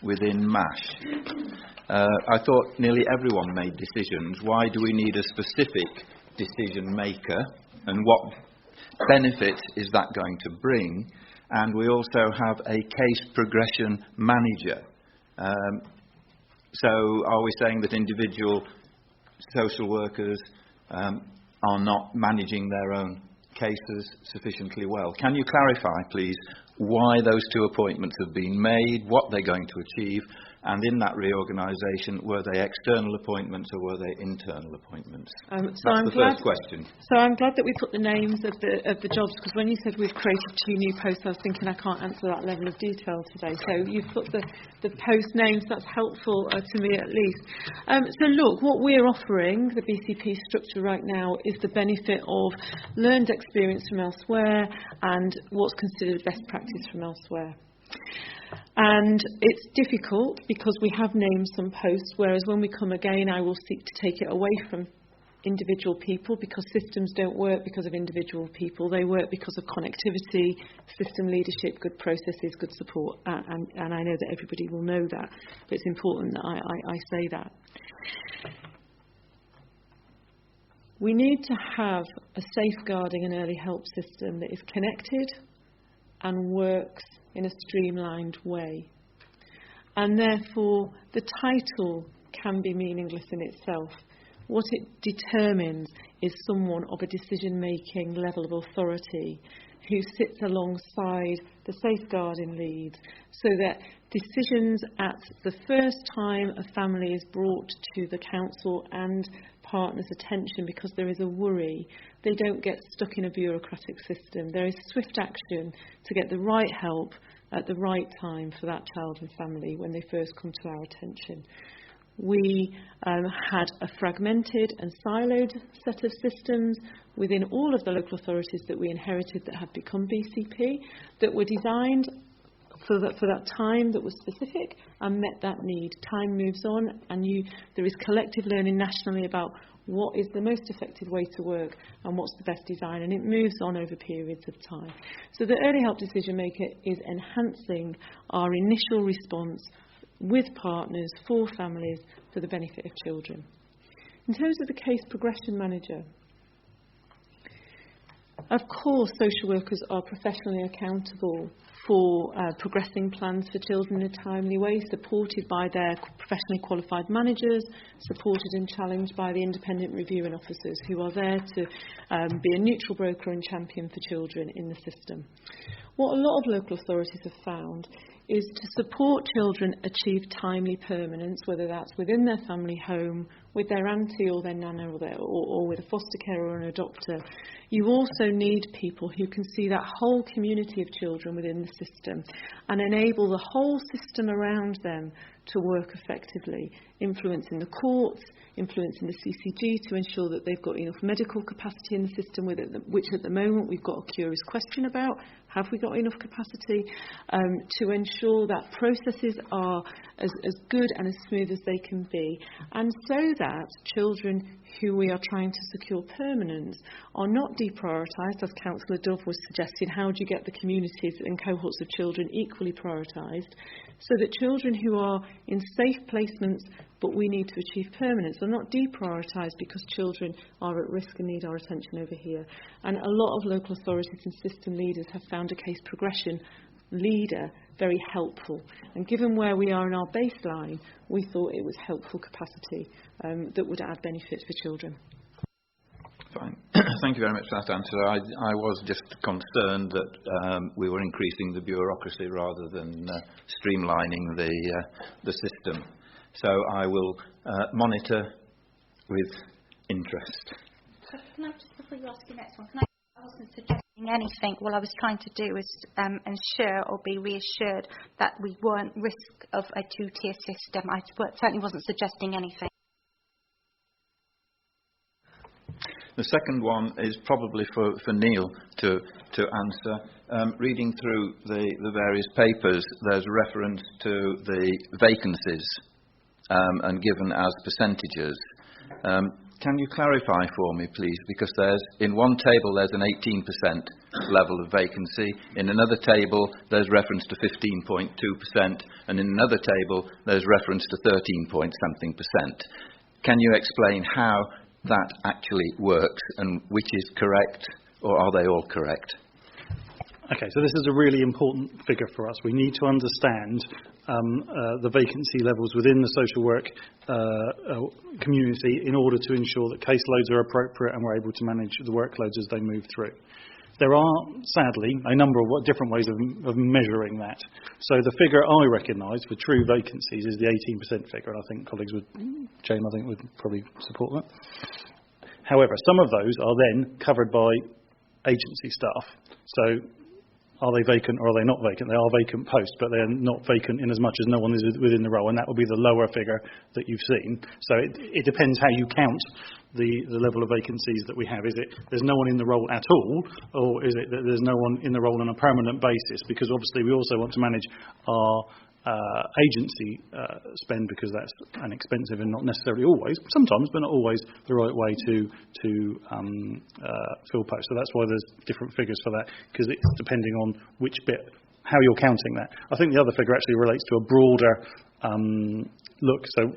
Speaker 19: within MASH. I thought nearly everyone made decisions. Why do we need a specific decision maker, and what benefit is that going to bring? And we also have a case progression manager. So are we saying that individual social workers are not managing their own cases sufficiently well? Can you clarify, please, why those 2 appointments have been made, what they're going to achieve, and in that reorganisation, were they external appointments or were they internal appointments? That's the first question.
Speaker 15: So I'm glad that we put the names of the jobs, because when you said we've created 2 new posts, I was thinking I can't answer that level of detail today. So you've put the post names, that's helpful to me at least. So look, what we're offering, the BCP structure right now, is the benefit of learned experience from elsewhere and what's considered best practice from elsewhere. And it's difficult because we have named some posts, whereas when we come again, I will seek to take it away from individual people, because systems don't work because of individual people. They work because of connectivity, system leadership, good processes, good support. And I know that everybody will know that, but it's important that I say that. We need to have a safeguarding and early help system that is connected and works in a streamlined way. And therefore, the title can be meaningless in itself. What it determines is someone of a decision-making level of authority who sits alongside the safeguarding lead, so that decisions at the first time a family is brought to the council and partners' attention because there is a worry, they don't get stuck in a bureaucratic system. There is swift action to get the right help at the right time for that child and family when they first come to our attention. We had a fragmented and siloed set of systems within all of the local authorities that we inherited that had become BCP, that were designed for that time that was specific and met that need. Time moves on, and there is collective learning nationally about what is the most effective way to work and what's the best design, and it moves on over periods of time. So the early help decision maker is enhancing our initial response with partners for families for the benefit of children. In terms of the case progression manager, of course social workers are professionally accountable for progressing plans for children in a timely way, supported by their professionally qualified managers, supported and challenged by the independent reviewing officers who are there to be a neutral broker and champion for children in the system. What a lot of local authorities have found is to support children achieve timely permanence, whether that's within their family home, with their auntie or their nana or with a foster carer or an adopter. You also need people who can see that whole community of children within the system and enable the whole system around them to work effectively, influencing the courts, influencing the CCG to ensure that they've got enough medical capacity in the system, which at the moment we've got a curious question about. Have we got enough capacity to ensure that processes are as good and as smooth as they can be, and so that children who we are trying to secure permanence are not deprioritised, as Councillor Dove was suggesting. How do you get the communities and cohorts of children equally prioritised, so that children who are in safe placements but we need to achieve permanence are not deprioritised because children are at risk and need our attention over here. And a lot of local authorities and system leaders have found a case progression leader very helpful. And given where we are in our baseline, we thought it was helpful capacity that would add benefit for children.
Speaker 19: Fine. Thank you very much for that answer. I was just concerned that we were increasing the bureaucracy rather than streamlining the system. So I will monitor with interest.
Speaker 9: So can I just, before you ask your next one, I wasn't suggesting anything. What I was trying to do is ensure or be reassured that we weren't risk of a two-tier system. I certainly wasn't suggesting anything.
Speaker 19: The second one is probably for Neil to answer. Reading through the various papers, there's reference to the vacancies and given as percentages. Can you clarify for me, please? Because in one table there's an 18% level of vacancy, in another table there's reference to 15.2%, and in another table there's reference to 13-point-something%. Can you explain how that actually works and which is correct, or are they all correct?
Speaker 11: Okay, so this is a really important figure for us. We need to understand the vacancy levels within the social work community in order to ensure that caseloads are appropriate and we're able to manage the workloads as they move through. There are, sadly, a number of different ways of measuring that. So the figure I recognise for true vacancies is the 18% figure, and I think colleagues Jane would probably support that. However, some of those are then covered by agency staff. So are they vacant or are they not vacant? They are vacant posts, but they're not vacant in as much as no one is within the role, and that will be the lower figure that you've seen. So it depends how you count the level of vacancies that we have. Is it there's no one in the role at all, or is it that there's no one in the role on a permanent basis? Because obviously we also want to manage our agency spend, because that's inexpensive and not necessarily always, sometimes, but not always the right way to fill posts. So that's why there's different figures for that, because it's depending on which bit, how you're counting that. I think the other figure actually relates to a broader look. So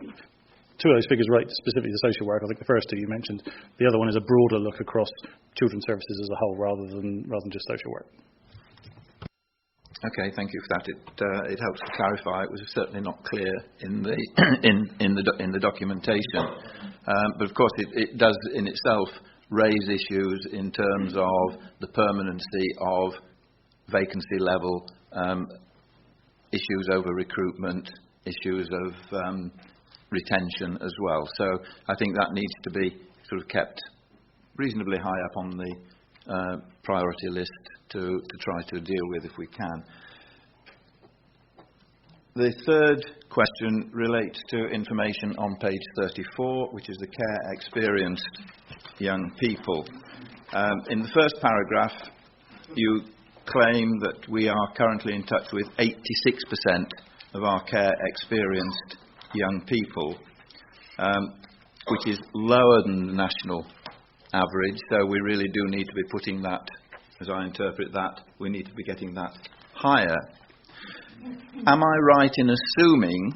Speaker 11: two of those figures relate specifically to social work. I think the first two you mentioned. The other one is a broader look across children's services as a whole, rather than just social work.
Speaker 19: Okay, thank you for that. It helps to clarify. It was certainly not clear in the documentation, but of course it does in itself raise issues in terms of the permanency of vacancy level, issues over recruitment, issues of retention as well. So I think that needs to be sort of kept reasonably high up on the priority list to try to deal with if we can. The third question relates to information on page 34, which is the care experienced young people. In the first paragraph, you claim that we are currently in touch with 86% of our care experienced young people, which is lower than the national average, so we really do need to be putting that, as I interpret that, we need to be getting that higher. Am I right in assuming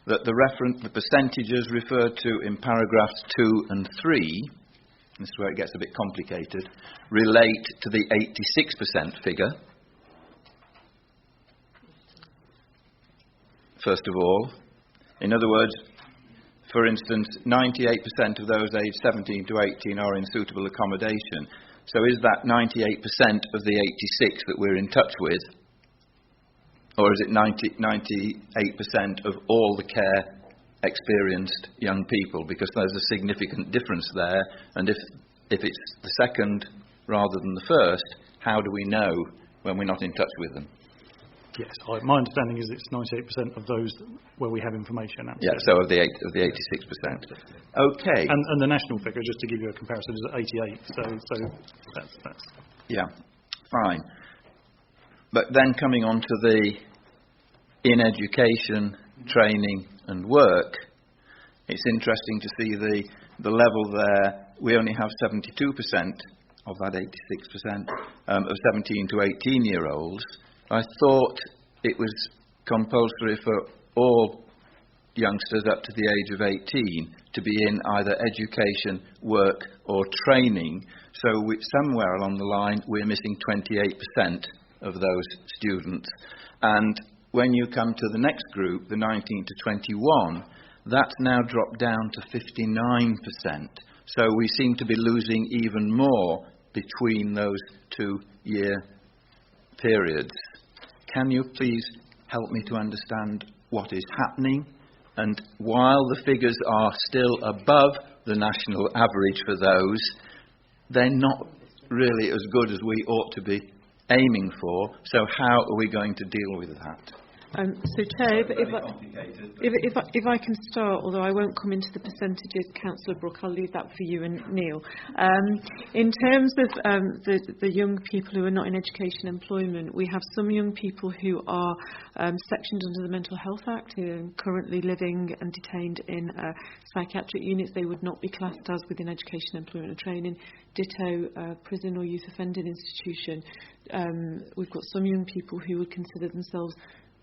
Speaker 19: that the percentages referred to in paragraphs 2 and 3, this is where it gets a bit complicated, relate to the 86% figure? First of all, in other words, for instance, 98% of those aged 17 to 18 are in suitable accommodation. So is that 98% of the 86 that we're in touch with? Or is it 98% of all the care experienced young people, because there's a significant difference there. And if it's the second rather than the first, how do we know when we're not in touch with them?
Speaker 11: Yes, my understanding is it's 98% of those where we have information. Absolutely.
Speaker 19: Yeah, so of the 86%. Okay.
Speaker 11: And the national figure, just to give you a comparison, is at 88. So that's.
Speaker 19: Yeah, fine. But then coming on to the in education, training and work, it's interesting to see the level there. We only have 72% of that 86% of 17 to 18-year-olds. I thought it was compulsory for all youngsters up to the age of 18 to be in either education, work or training. So somewhere along the line we're missing 28% of those students. And when you come to the next group, the 19 to 21, that's now dropped down to 59%. So we seem to be losing even more between those 2-year periods. Can you please help me to understand what is happening? And while the figures are still above the national average for those, they're not really as good as we ought to be aiming for. So how are we going to deal with that?
Speaker 15: So, Chair, if I can start, although I won't come into the percentages, Councillor Brooke, I'll leave that for you and Neil. In terms of the young people who are not in education and employment, we have some young people who are sectioned under the Mental Health Act, who are currently living and detained in psychiatric units. They would not be classed as within education, employment and training. Ditto prison or youth offending institution. We've got some young people who would consider themselves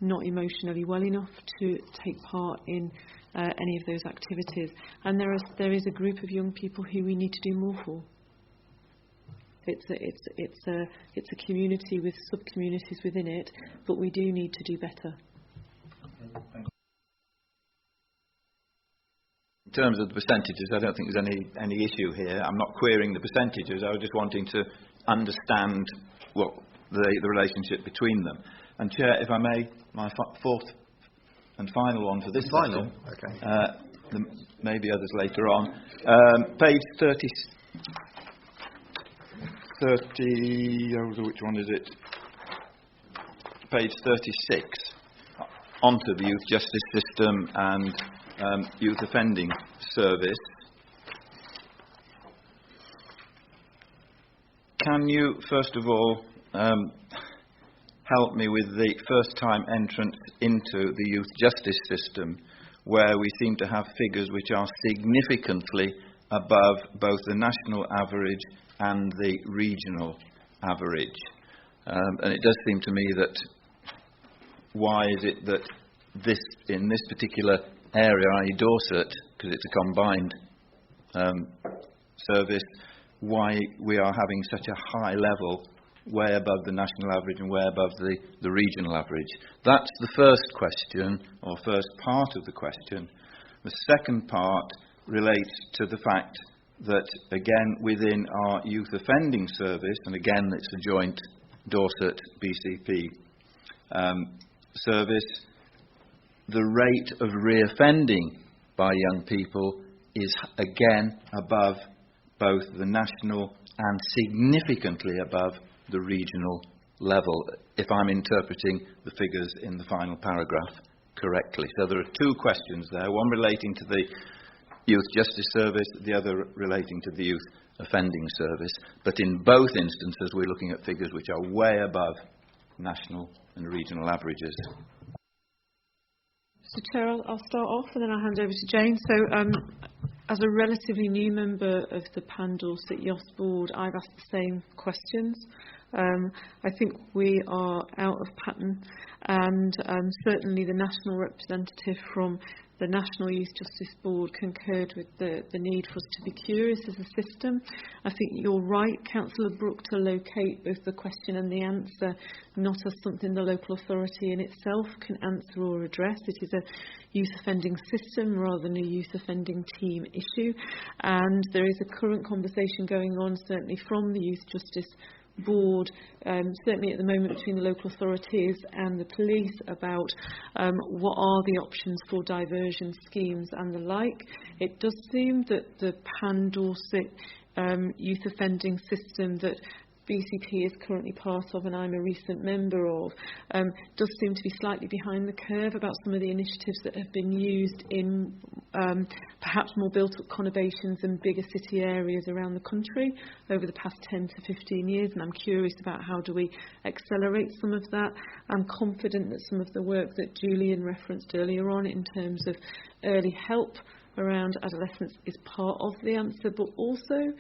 Speaker 15: not emotionally well enough to take part in any of those activities, and there is a group of young people who we need to do more for. It's a community with sub-communities within it, but we do need to do better.
Speaker 19: In terms of the percentages, I don't think there's any issue here. I'm not querying the percentages. I was just wanting to understand what the relationship between them. And Chair, if I may, my fourth and final one for this
Speaker 1: final,
Speaker 19: session. Okay. Maybe others later on. Page 30. Which one is it? Page 36. Onto the youth justice system and youth offending service. Can you, first of all, help me with the first-time entrance into the youth justice system, where we seem to have figures which are significantly above both the national average and the regional average. And it does seem to me that why is it that in this particular area, i.e. Dorset, because it's a combined service, why we are having such a high level way above the national average and way above the regional average? That's the first question, or first part of the question. The second part relates to the fact that, again, within our youth offending service, and again it's a joint Dorset BCP service, the rate of reoffending by young people is again above both the national and significantly above the regional level, if I'm interpreting the figures in the final paragraph correctly. So there are two questions there, one relating to the youth justice service, the other relating to the youth offending service. But in both instances, we're looking at figures which are way above national and regional averages.
Speaker 15: So, Chair, I'll start off and then I'll hand over to Jane. So, as a relatively new member of the Pan Dorset YOS board, I've asked the same questions. I think we are out of pattern, and certainly the national representative from the National Youth Justice Board concurred with the need for us to be curious as a system. I think you're right, Councillor Brooke, to locate both the question and the answer not as something the local authority in itself can answer or address. It is a youth offending system rather than a youth offending team issue. And there is a current conversation going on, certainly from the Youth Justice board, certainly at the moment between the local authorities and the police, about what are the options for diversion schemes and the like. It does seem that the Pan Dorset youth offending system that BCP is currently part of and I'm a recent member of, does seem to be slightly behind the curve about some of the initiatives that have been used in perhaps more built-up conurbations and bigger city areas around the country over the past 10 to 15 years, and I'm curious about how do we accelerate some of that. I'm confident that some of the work that Julian referenced earlier on in terms of early help around adolescence is part of the answer, but also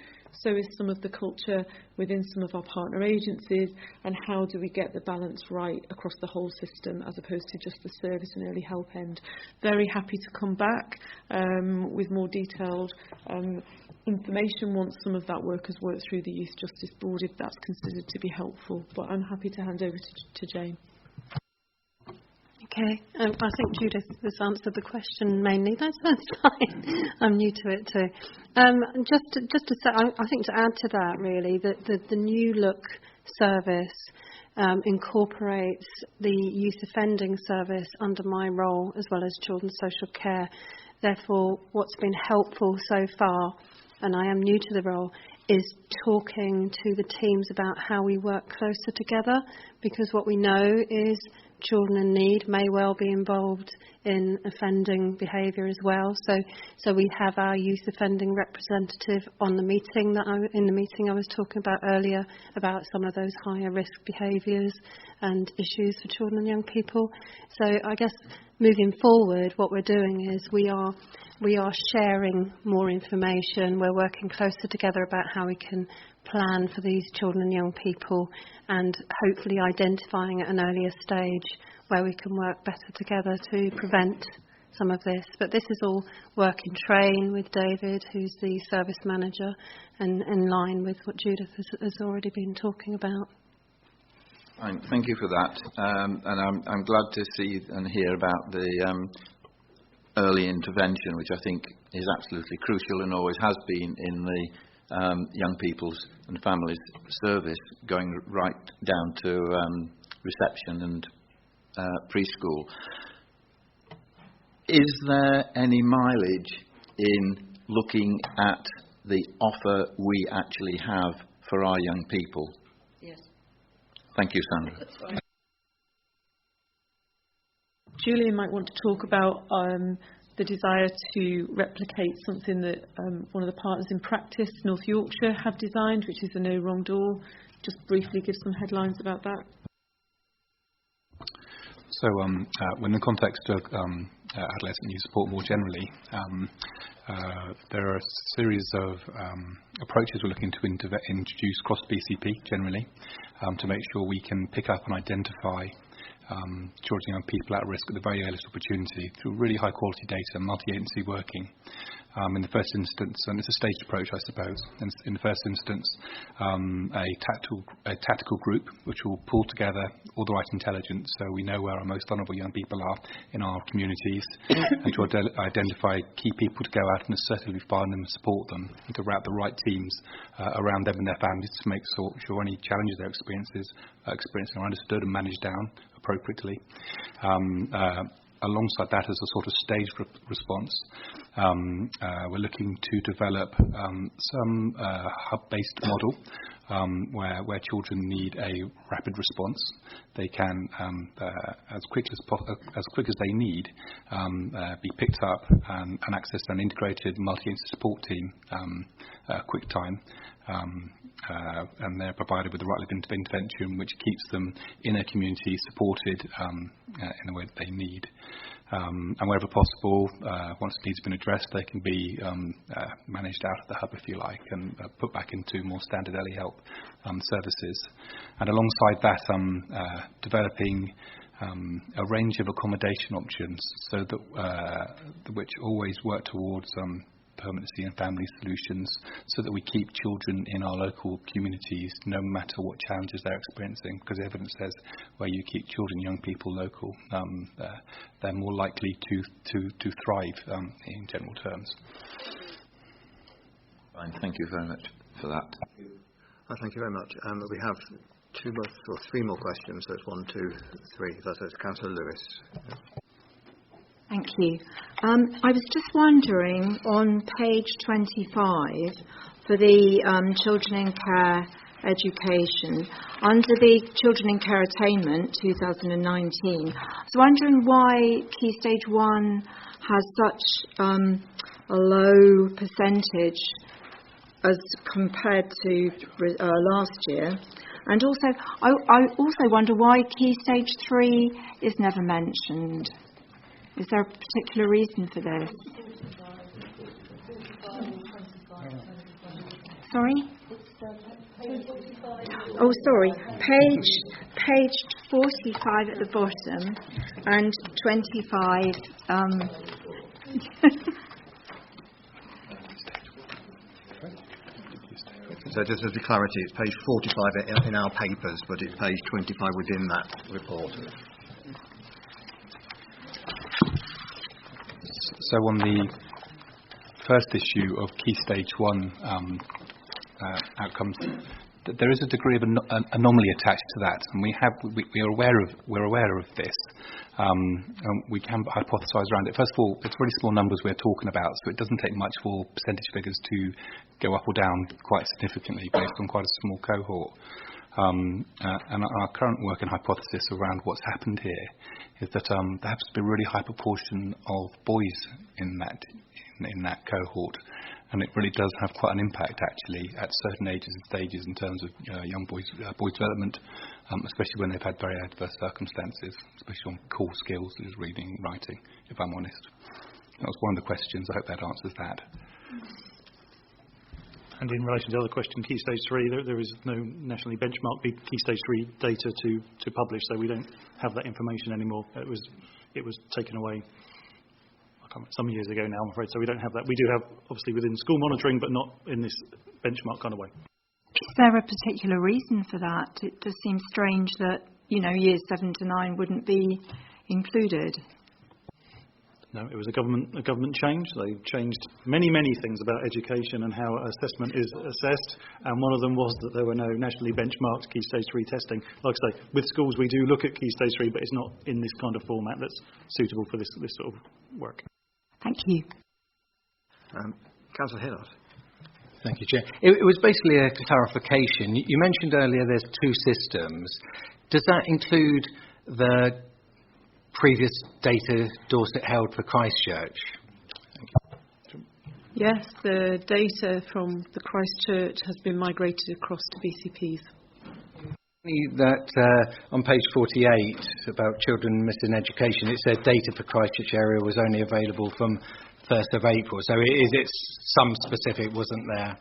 Speaker 15: so is some of the culture within some of our partner agencies, and how do we get the balance right across the whole system as opposed to just the service and early help end. Very happy to come back with more detailed information once some of that work has worked through the Youth Justice Board, if that's considered to be helpful, but I'm happy to hand over to Jane.
Speaker 13: Okay, I think Judith has answered the question mainly. That's fine. I'm new to it too. Just to say, I think to add to that really, that the new look service incorporates the youth offending service under my role as well as children's social care. Therefore, what's been helpful so far, and I am new to the role, is talking to the teams about how we work closer together, because what we know is children in need may well be involved in offending behaviour as well. So we have our youth offending representative on the meeting in the meeting I was talking about earlier about some of those higher risk behaviours and issues for children and young people. So I guess moving forward, what we're doing is we are sharing more information. We're working closer together about how we can plan for these children and young people, and hopefully identifying at an earlier stage where we can work better together to prevent some of this. But this is all work in train with David, who's the service manager, and in line with what Judith has already been talking about.
Speaker 19: Thank you for that, and I'm glad to see and hear about the early intervention, which I think is absolutely crucial and always has been in the young people's and families service, going right down to reception and preschool. Is there any mileage in looking at the offer we actually have for our young people?
Speaker 10: Yes.
Speaker 19: Thank you, Sandra.
Speaker 10: That's fine.
Speaker 15: Julian might want to talk about the desire to replicate something that one of the partners in practice, North Yorkshire, have designed, which is the No Wrong Door. Just briefly give some headlines about that.
Speaker 14: So, in the context of adolescent youth support more generally, there are a series of approaches we're looking to introduce across BCP generally, to make sure we can pick up and identify children and young people at risk at the very earliest opportunity through really high quality data, multi-agency working. In the first instance, and it's a staged approach, I suppose. In the first instance, a tactical group which will pull together all the right intelligence, so we know where our most vulnerable young people are in our communities, and to identify key people to go out and assertively find them and support them, and to wrap the right teams around them and their families to make sure any challenges they're experiencing are understood and managed down appropriately. Alongside that, as a sort of staged response, we're looking to develop some hub-based model where children need a rapid response. They can, as quick as they need, be picked up and access an integrated multi-agency support team quick time. And they're provided with the right level of intervention which keeps them in a community supported in the way that they need. And wherever possible, once needs have been addressed, they can be managed out of the hub, if you like, and put back into more standard early help services. And alongside that, developing a range of accommodation options so that which always work towards permanency and family solutions, so that we keep children in our local communities no matter what challenges they're experiencing, because evidence says where you keep children, young people local, they're more likely to thrive in general terms.
Speaker 19: Fine, thank you very much for that.
Speaker 1: Thank you very much. We have three more questions. So it's 1, 2, 3. That's Councillor Lewis.
Speaker 20: Thank you. I was just wondering, on page 25, for the children in care education, under the Children in Care Attainment 2019, I was wondering why Key Stage 1 has such a low percentage as compared to last year. And also, I also wonder why Key Stage 3 is never mentioned. Is there a particular reason for this? Sorry? Oh, sorry. Page 45 at the bottom and 25.
Speaker 1: So just as a clarity, it's page 45 in our papers, but it's page 25 within that report.
Speaker 14: So on the first issue of Key Stage 1 outcomes, there is a degree of anomaly attached to that, and we're aware of this. And we can hypothesise around it. First of all, it's really small numbers we're talking about, so it doesn't take much for percentage figures to go up or down quite significantly based on quite a small cohort. And our current working hypothesis around what's happened here is that there happens to be a really high proportion of boys in that cohort, and it really does have quite an impact actually at certain ages and stages in terms of young boys' development, especially when they've had very adverse circumstances, especially on core skills as reading, writing, if I'm honest. That was one of the questions. I hope that answers that.
Speaker 11: And in relation to the other question, Key Stage 3, there is no nationally benchmarked Key Stage 3 data to publish, so we don't have that information anymore. It was taken away some years ago now, I'm afraid, so we don't have that. We do have, obviously, within school monitoring, but not in this benchmark kind of way.
Speaker 20: Is there a particular reason for that? It does seem strange that, years 7 to 9 wouldn't be included.
Speaker 11: No, it was a government change. They changed many things about education and how assessment is assessed, and one of them was that there were no nationally benchmarked Key Stage 3 testing. Like I say, with schools we do look at Key Stage 3, but it's not in this kind of format that's suitable for this sort of work.
Speaker 20: Thank you.
Speaker 1: Councillor Hillard.
Speaker 16: Thank you, Chair. It was basically a clarification. You mentioned earlier there's 2 systems. Does that include the previous data Dorset held for Christchurch?
Speaker 15: Yes, the data from the Christchurch has been migrated across to BCP's.
Speaker 16: That on page 48 about children missing education, it said data for Christchurch area was only available from 1st of April. So is it some specific wasn't there?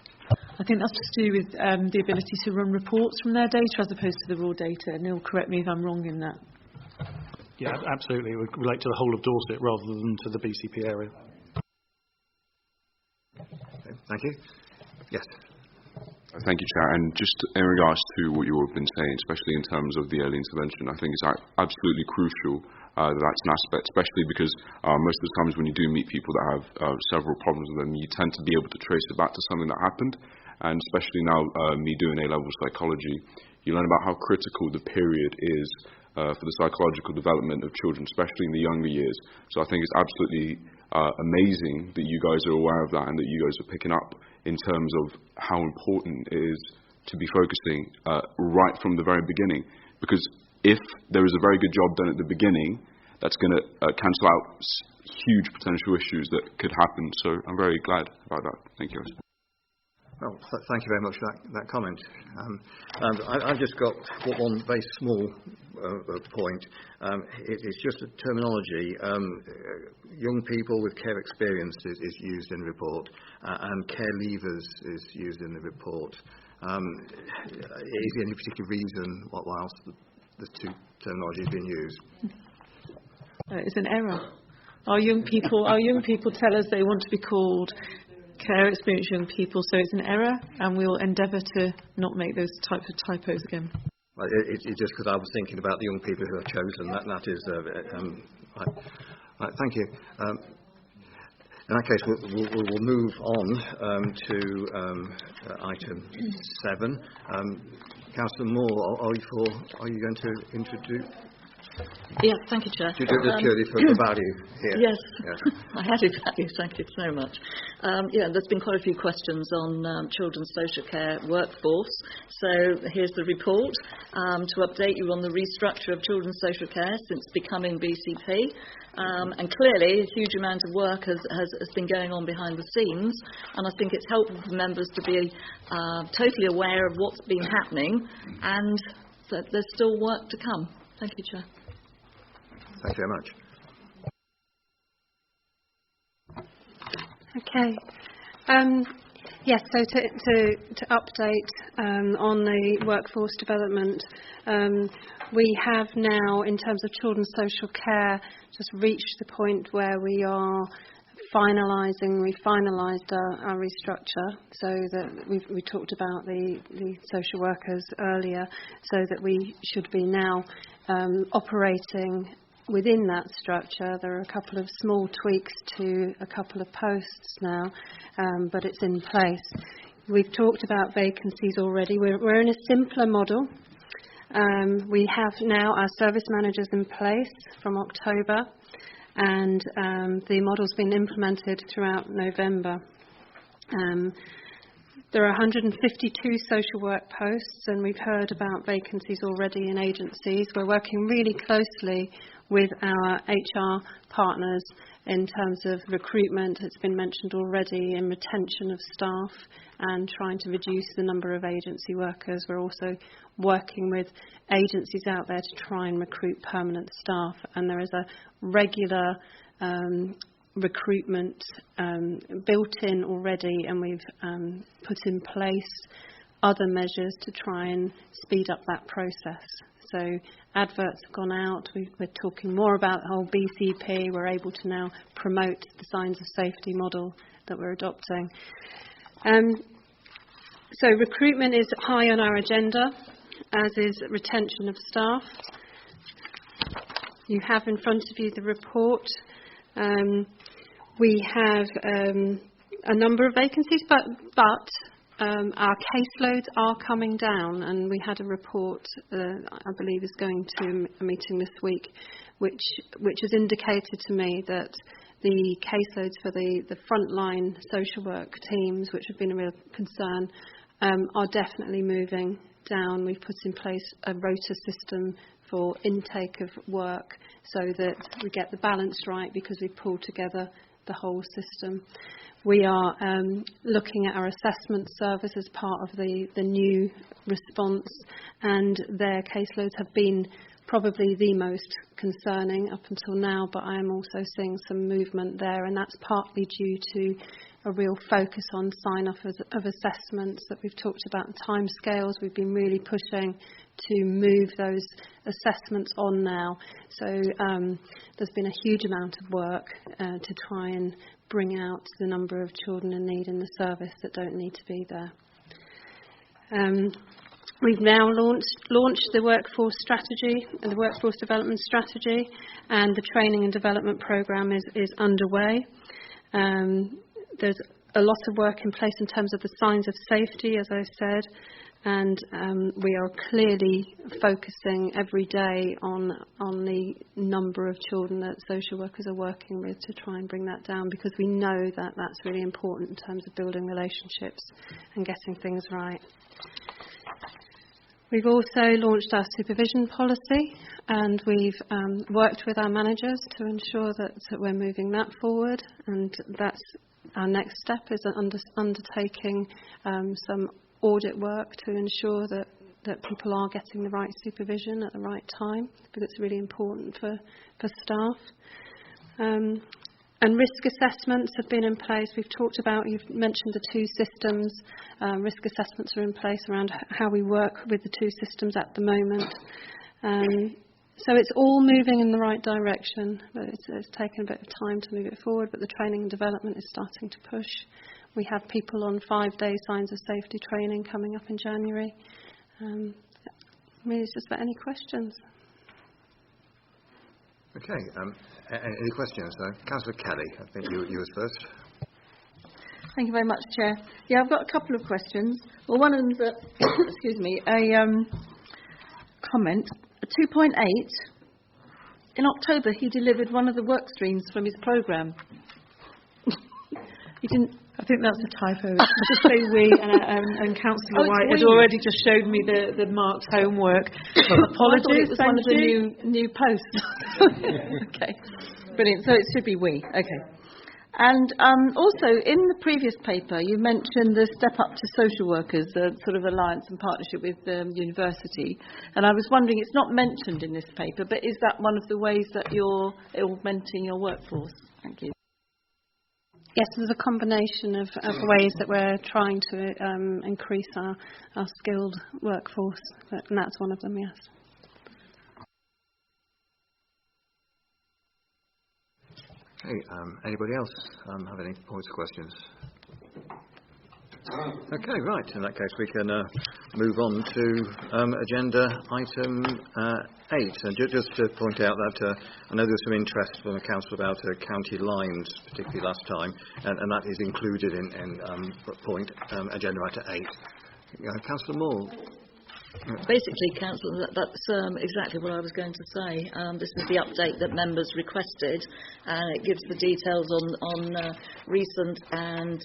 Speaker 15: I think that's to do with the ability to run reports from their data as opposed to the raw data. Neil, correct me if I'm wrong in that.
Speaker 11: Yeah, absolutely. It would relate to the whole of Dorset rather than to the BCP area.
Speaker 1: Thank you. Yes.
Speaker 6: Thank you, Chair. And just in regards to what you've been saying, especially in terms of the early intervention, I think it's absolutely crucial that that's an aspect, especially because most of the times when you do meet people that have several problems with them, you tend to be able to trace it back to something that happened. And especially now, me doing A-level psychology, you learn about how critical the period is for the psychological development of children, especially in the younger years. So I think it's absolutely amazing that you guys are aware of that and that you guys are picking up in terms of how important it is to be focusing right from the very beginning. Because if there is a very good job done at the beginning, that's going to cancel out huge potential issues that could happen. So I'm very glad about that. Thank you.
Speaker 1: Well, thank you very much for that comment. I've just got one very small point. It's just a terminology. Young people with care experience is used in the report, and care leavers is used in the report. Is there any particular reason why else the 2 terminologies being used?
Speaker 15: It's an error. Our young people tell us they want to be called care experienced young people, so it's an error, and we'll endeavour to not make those types of typos again.
Speaker 1: Well, it's just because I was thinking about the young people who are chosen. That is right. Thank you. In that case, we'll move on to item 7. Councillor Moore, are you going to introduce?
Speaker 10: Yes, thank you, Chair.
Speaker 1: Just purely for the value here.
Speaker 10: Yes, I added value, thank you so much. There's been quite a few questions on children's social care workforce. So here's the report to update you on the restructure of children's social care since becoming BCP. And clearly, a huge amount of work has been going on behind the scenes, and I think it's helpful for members to be totally aware of what's been happening and that there's still work to come. Thank you, Chair.
Speaker 1: Thank you very much.
Speaker 13: Okay. Yes, so to update on the workforce development, we have now, in terms of children's social care, just reached the point where we finalised our restructure, so that we talked about the social workers earlier, so that we should be now operating within that structure. There are a couple of small tweaks to a couple of posts now, but it's in place. We've talked about vacancies already. We're in a simpler model. We have now our service managers in place from October, and the model's been implemented throughout November. There are 152 social work posts, and we've heard about vacancies already in agencies. We're working really closely with our HR partners in terms of recruitment. It's been mentioned already, in retention of staff and trying to reduce the number of agency workers. We're also working with agencies out there to try and recruit permanent staff, and there is a regular recruitment built in already, and we've put in place other measures to try and speed up that process. So adverts have gone out. We're talking more about the whole BCP. We're able to now promote the signs of safety model that we're adopting. So recruitment is high on our agenda, as is retention of staff. You have in front of you the report. We have a number of vacancies, but our caseloads are coming down, and we had a report, I believe is going to a meeting this week, which has indicated to me that the caseloads for the frontline social work teams, which have been a real concern, are definitely moving down. We've put in place a rota system for intake of work so that we get the balance right, because we pull together the whole system. We are looking at our assessment service as part of the new response, and their caseloads have been probably the most concerning up until now, but I am also seeing some movement there, and that's partly due to a real focus on sign-off of assessments that we've talked about, timescales. We've been really pushing to move those assessments on now. So there's been a huge amount of work to try and bring out the number of children in need in the service that don't need to be there. We've now launched the workforce strategy and the workforce development strategy, and the training and development programme is underway. There's a lot of work in place in terms of the signs of safety, as I said, and we are clearly focusing every day on the number of children that social workers are working with to try and bring that down, because we know that that's really important in terms of building relationships and getting things right. We've also launched our supervision policy, and we've worked with our managers to ensure that we're moving that forward, and that's our next step, is undertaking some audit work to ensure that people are getting the right supervision at the right time, because it's really important for staff. And risk assessments have been in place. We've talked about, you've mentioned the two systems. Risk assessments are in place around how we work with the two systems at the moment. So it's all moving in the right direction, but it's taken a bit of time to move it forward, but the training and development is starting to push. We have people on 5-day signs of safety training coming up in January. It's just about any questions.
Speaker 1: Okay, any questions? Councillor Kelly, I think you was first.
Speaker 12: Thank you very much, Chair. Yeah, I've got a couple of questions. Well, one of them's excuse me, a comment. 2.8. In October, he delivered one of the work streams from his programme. He didn't.
Speaker 15: I think that's a typo. It's just say we, and Councillor White has already just showed me the marked homework. Apologies,
Speaker 12: it was one of the new posts. Okay, brilliant. So it should be we. Okay. And also, in the previous paper, you mentioned the Step Up to Social Workers, the sort of alliance and partnership with the university. And I was wondering, it's not mentioned in this paper, but is that one of the ways that you're augmenting your workforce? Thank you.
Speaker 13: Yes, there's a combination of ways that we're trying to increase our skilled workforce, and that's one of them, yes.
Speaker 1: Okay, anybody else have any points or questions? Okay, right. In that case, we can move on to agenda item 8. And just to point out that I know there's some interest from the council about county lines, particularly last time, and that is included in point agenda item 8. Councillor Moore.
Speaker 10: Basically, Councillor, that's exactly what I was going to say. This is the update that members requested, and it gives the details on recent and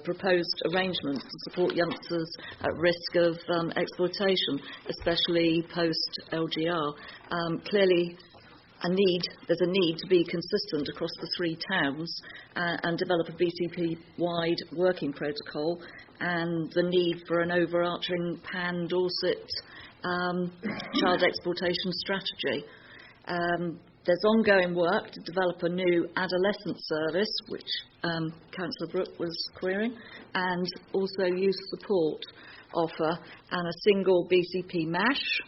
Speaker 10: proposed arrangements to support youngsters at risk of exploitation, especially post-LGR. Clearly, there's a need to be consistent across the 3 towns and develop a BCP-wide working protocol, and the need for an overarching pan-Dorset child exploitation strategy. There's ongoing work to develop a new adolescent service, which Councillor Brooke was querying, and also youth support offer, and a single BCP MASH,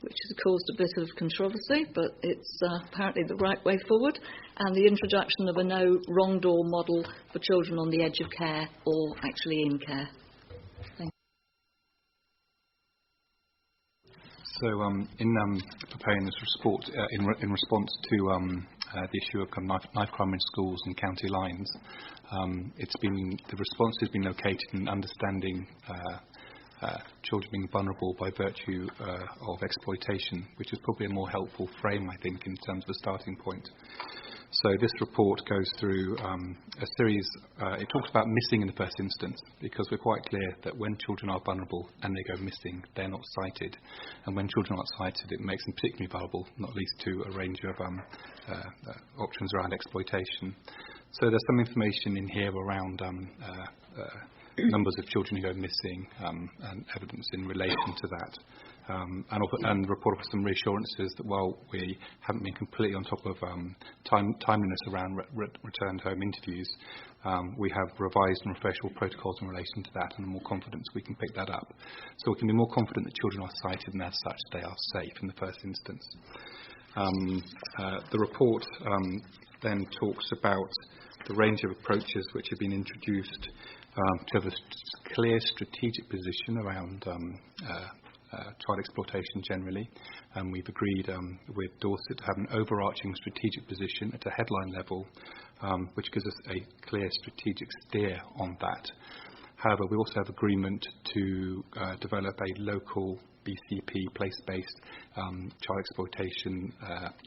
Speaker 10: which has caused a bit of controversy, but it's apparently the right way forward, and the introduction of a no wrong door model for children on the edge of care or actually in care. Thank you.
Speaker 14: So in preparing this report, in response to the issue of knife crime in schools and county lines, the response has been located in understanding children being vulnerable by virtue of exploitation, which is probably a more helpful frame, I think, in terms of a starting point. So this report goes through a series, it talks about missing in the first instance, because we're quite clear that when children are vulnerable and they go missing, they're not cited. And when children aren't cited, it makes them particularly vulnerable, not least to a range of options around exploitation. So there's some information in here around numbers of children who go missing and evidence in relation to that. And the report offers some reassurances that while we haven't been completely on top of timeliness around returned home interviews, we have revised and refreshed all protocols in relation to that, and are more confident we can pick that up. So we can be more confident that children are cited, and as such they are safe in the first instance. The report then talks about the range of approaches which have been introduced to have a clear strategic position around child exploitation generally, and we've agreed with Dorset to have an overarching strategic position at a headline level, which gives us a clear strategic steer on that. However, we also have agreement to develop a local BCP place-based child exploitation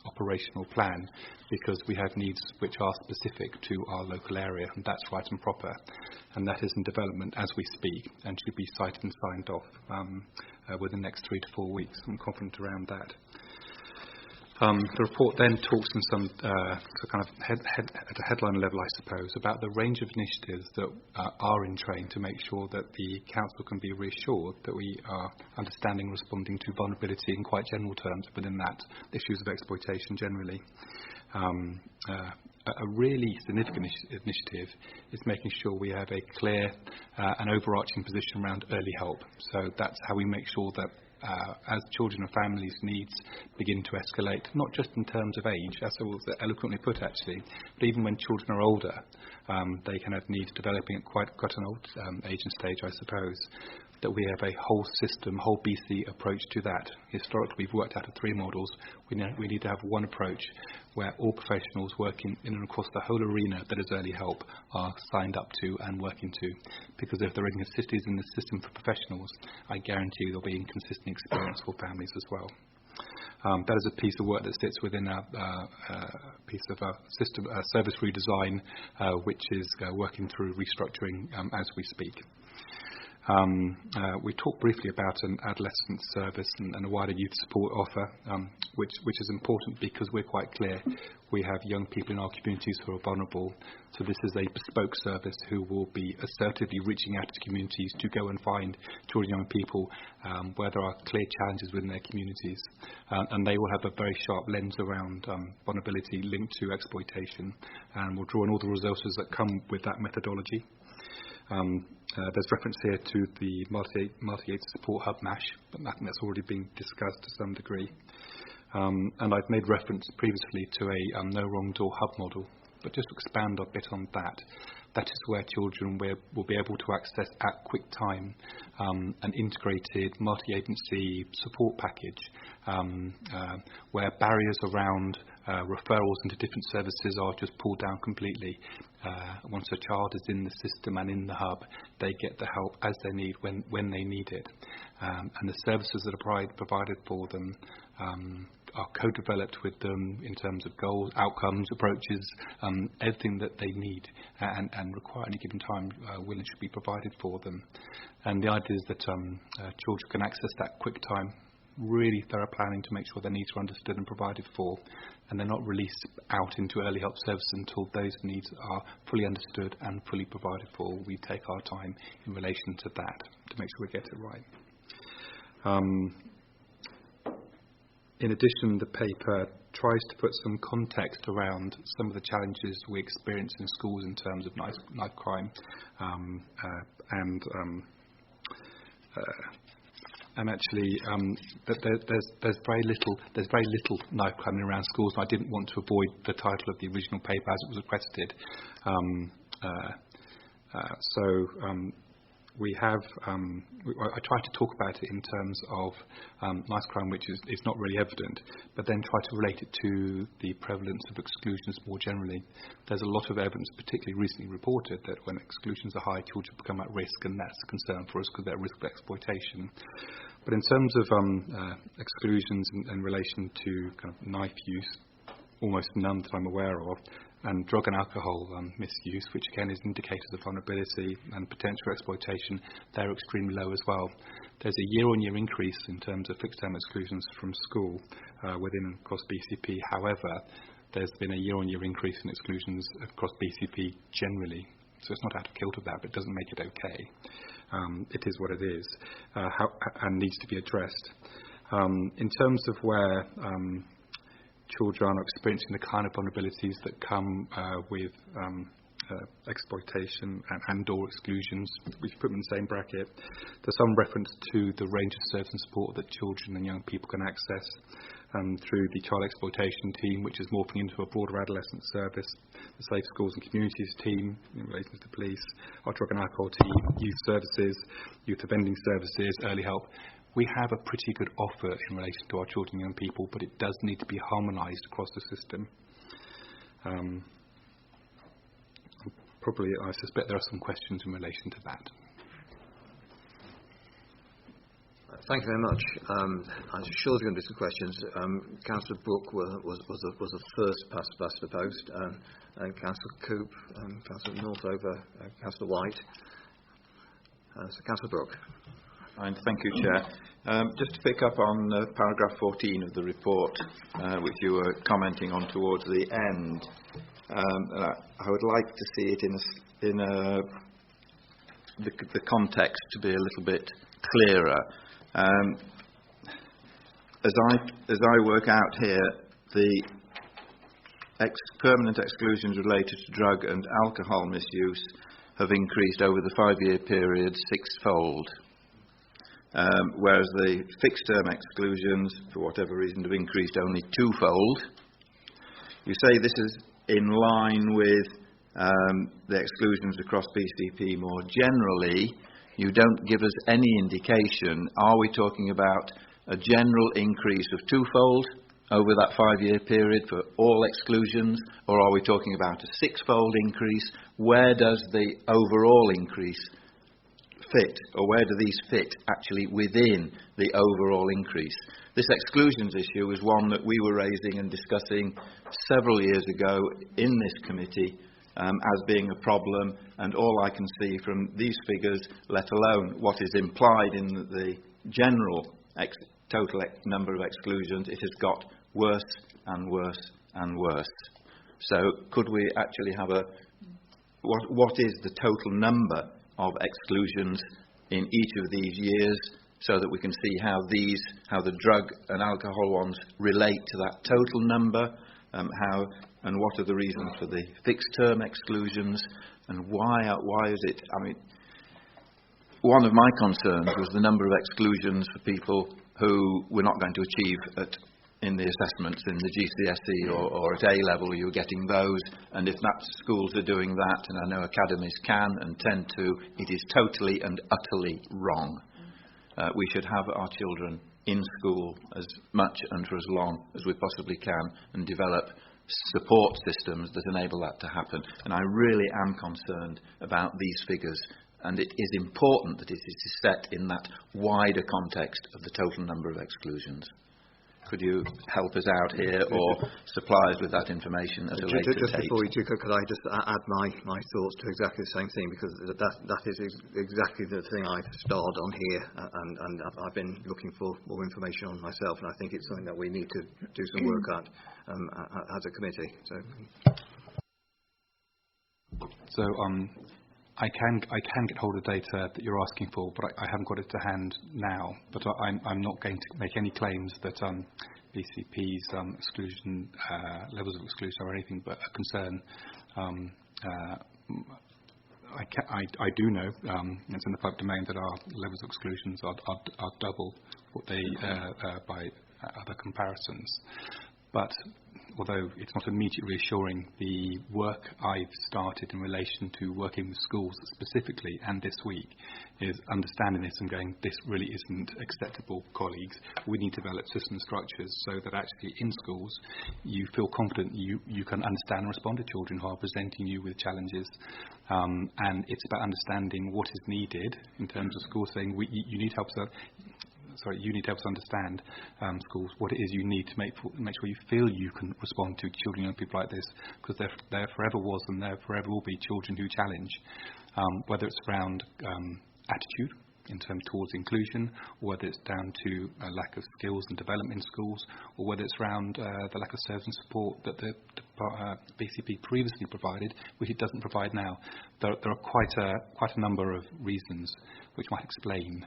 Speaker 14: operational plan, because we have needs which are specific to our local area, and that's right and proper, and that is in development as we speak and should be cited and signed off within the next 3 to 4 weeks. I'm confident around that. The report then talks in some kind of at a headline level, I suppose, about the range of initiatives that are in train to make sure that the council can be reassured that we are understanding and responding to vulnerability in quite general terms within that, issues of exploitation generally. A really significant initiative is making sure we have a clear and overarching position around early help. So that's how we make sure that as children and families' needs begin to escalate, not just in terms of age, as it was eloquently put actually, but even when children are older, they can have needs developing at quite an old age and stage, I suppose, that we have a whole system, whole BC approach to that. Historically, we've worked out of 3 models. We need to have one approach where all professionals working in and across the whole arena that is early help are signed up to and working to. Because if there are inconsistencies in the system for professionals, I guarantee there'll be inconsistent experience for families as well. That is a piece of work that sits within a piece of a system, service redesign, which is working through restructuring as we speak. We talked briefly about an adolescent service and a wider youth support offer, which is important because we're quite clear we have young people in our communities who are vulnerable. So this is a bespoke service who will be assertively reaching out to communities to go and find children and young people where there are clear challenges within their communities. And they will have a very sharp lens around vulnerability linked to exploitation, and will draw on all the resources that come with that methodology. There's reference here to the multi-aid support hub MASH, but I think that's already been discussed to some degree. And I've made reference previously to a no wrong door hub model, but just to expand a bit on that. That is where children will be able to access at quick time an integrated multi-agency support package where barriers around referrals into different services are just pulled down completely. Once a child is in the system and in the hub, they get the help as they need when they need it. And the services that are provided for them are co-developed with them in terms of goals, outcomes, approaches, everything that they need and require at any given time will and should be provided for them. And the idea is that children can access that quick time, really thorough planning to make sure their needs are understood and provided for, and they're not released out into early help services until those needs are fully understood and fully provided for. We take our time in relation to that to make sure we get it right. In addition, the paper tries to put some context around some of the challenges we experience in schools in terms of knife crime, and actually there's very little knife crime around schools. I didn't want to avoid the title of the original paper as it was requested. We have, I try to talk about it in terms of knife crime, which is not really evident, but then try to relate it to the prevalence of exclusions more generally. There's a lot of evidence, particularly recently reported, that when exclusions are high, children become at risk, and that's a concern for us because they're at risk of exploitation. But in terms of exclusions in relation to kind of knife use, almost none that I'm aware of, and drug and alcohol misuse, which again is indicators of vulnerability and potential exploitation, they're extremely low as well. There's a year-on-year increase in terms of fixed-term exclusions from school within and across BCP. However, there's been a year-on-year increase in exclusions across BCP generally. So it's not out of kilter that, but it doesn't make it okay. It is what it is, and needs to be addressed. In terms of where children are experiencing the kind of vulnerabilities that come with exploitation and/or exclusions, which put them in the same bracket. There's some reference to the range of service and support that children and young people can access through the child exploitation team, which is morphing into a broader adolescent service, the Safe Schools and Communities team in relation to the police, our drug and alcohol team, youth services, youth offending services, early help. We have a pretty good offer in relation to our children and young people, but it does need to be harmonised across the system. I suspect there are some questions in relation to that.
Speaker 1: Thank you very much. I'm sure there's going to be some questions. Councillor Brooke was the first past the post, and Councillor Coop, Councillor Northover, Councillor White. So Councillor Brooke.
Speaker 19: Thank you, Chair. Just to pick up on paragraph 14 of the report, which you were commenting on towards the end, I would like to see it in the context to be a little bit clearer. As I work out here, the permanent exclusions related to drug and alcohol misuse have increased over the 5-year period sixfold. Whereas the fixed-term exclusions, for whatever reason, have increased only twofold. You say this is in line with the exclusions across BCP more generally. You don't give us any indication. Are we talking about a general increase of twofold, over that 5-year period for all exclusions, or are we talking about a six-fold increase? Where does the overall increase fit, or where do these fit actually within the overall increase? This exclusions issue is one that we were raising and discussing several years ago in this committee as being a problem, and all I can see from these figures, let alone what is implied in the general total number of exclusions, it has got worse and worse and worse. So could we actually have what is the total number of exclusions in each of these years, so that we can see how the drug and alcohol ones relate to that total number, and what are the reasons for the fixed term exclusions, and why is it? I mean, one of my concerns was the number of exclusions for people who were not going to achieve in the assessments in the GCSE or at A level. You were getting those, and if schools are doing that, and I know academies can and tend to, it is totally and utterly wrong. We should have our children in school as much and for as long as we possibly can, and develop support systems that enable that to happen. And I really am concerned about these figures, and it is important that it is set in that wider context of the total number of exclusions. Could you help us out here, or supply us with that information at a later date?
Speaker 1: Just before you do, could I just add my thoughts to exactly the same thing, because that is exactly the thing I've starred on here, and I've been looking for more information on myself, and I think it's something that we need to do some work at as a committee.
Speaker 14: So I can get hold of data that you're asking for, but I haven't got it to hand now. But I'm not going to make any claims that BCP's exclusion levels of exclusion are anything but a concern. I do know, it's in the public domain, that our levels of exclusions are double what they by other comparisons. But although it's not immediately reassuring, the work I've started in relation to working with schools specifically, and this week, is understanding this and going, this really isn't acceptable, colleagues. We need to develop system structures so that actually in schools you feel confident you can understand and respond to children who are presenting you with challenges. And it's about understanding what is needed in terms of schools saying, you need help. You need to help us understand, schools, what it is you need to make sure you feel you can respond to children and young people like this, because there forever was and there forever will be children who challenge, whether it's around attitude in terms towards inclusion, or whether it's down to a lack of skills and development in schools, or whether it's around the lack of service and support that the BCP previously provided, which it doesn't provide now. There are quite a number of reasons which might explain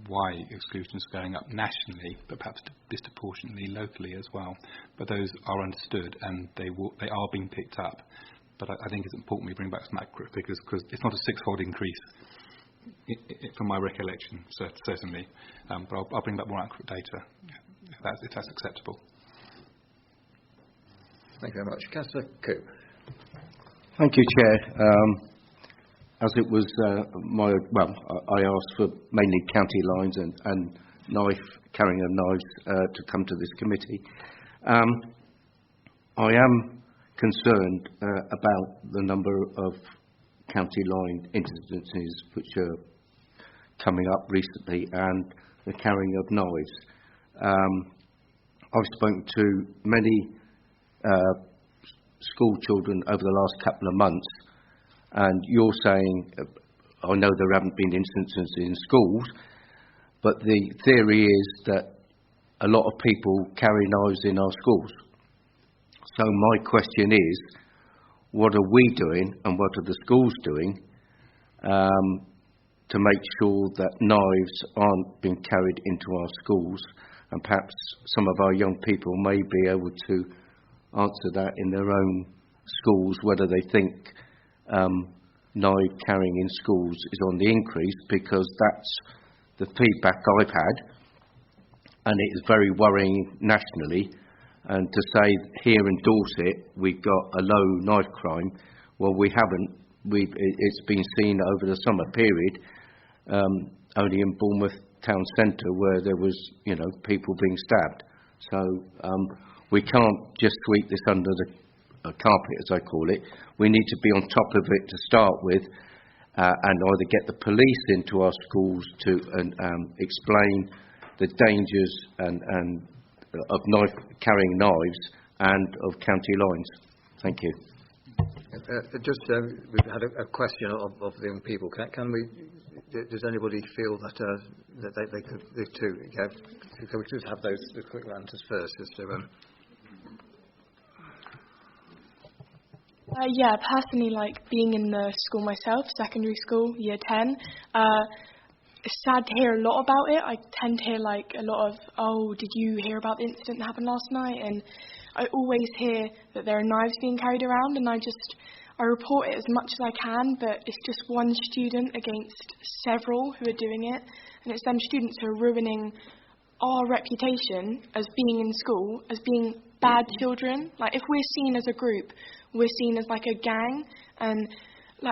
Speaker 14: why exclusion is going up nationally, but perhaps disproportionately locally as well. But those are understood, and they are being picked up. But I think it's important we bring back some accurate figures, because it's not a six-fold increase from my recollection, certainly. But I'll bring back more accurate data if that's acceptable.
Speaker 1: Thank you very much. Councillor Coop.
Speaker 21: Thank you, Chair. As it was I asked for mainly county lines and carrying of knives to come to this committee. I am concerned about the number of county line incidences which are coming up recently, and the carrying of knives. I've spoken to many school children over the last couple of months, and you're saying, I know there haven't been instances in schools, but the theory is that a lot of people carry knives in our schools. So my question is, what are we doing and what are the schools doing to make sure that knives aren't being carried into our schools? And perhaps some of our young people may be able to answer that in their own schools, whether they think knife carrying in schools is on the increase, because that's the feedback I've had, and it is very worrying nationally. And to say here in Dorset we've got a low knife crime, well, we haven't. It's been seen over the summer period, only in Bournemouth town centre, where there was people being stabbed. So we can't just sweep this under the carpet, as I call it. We need to be on top of it to start with, and either get the police into our schools to explain the dangers and of carrying knives and of county lines. Thank you.
Speaker 1: We've had a question of the young people. Can we? Does anybody feel that they could too? Can we just have the quick answers first?
Speaker 7: Yeah, personally, like being in the school myself, secondary school, year 10. It's sad to hear a lot about it. I tend to hear like a lot of, oh, did you hear about the incident that happened last night? And I always hear that there are knives being carried around, and I report it as much as I can, but it's just one student against several who are doing it, and it's them students who are ruining our reputation as being in school, as being bad children. Like, if we're seen as a group, we're seen as like a gang, and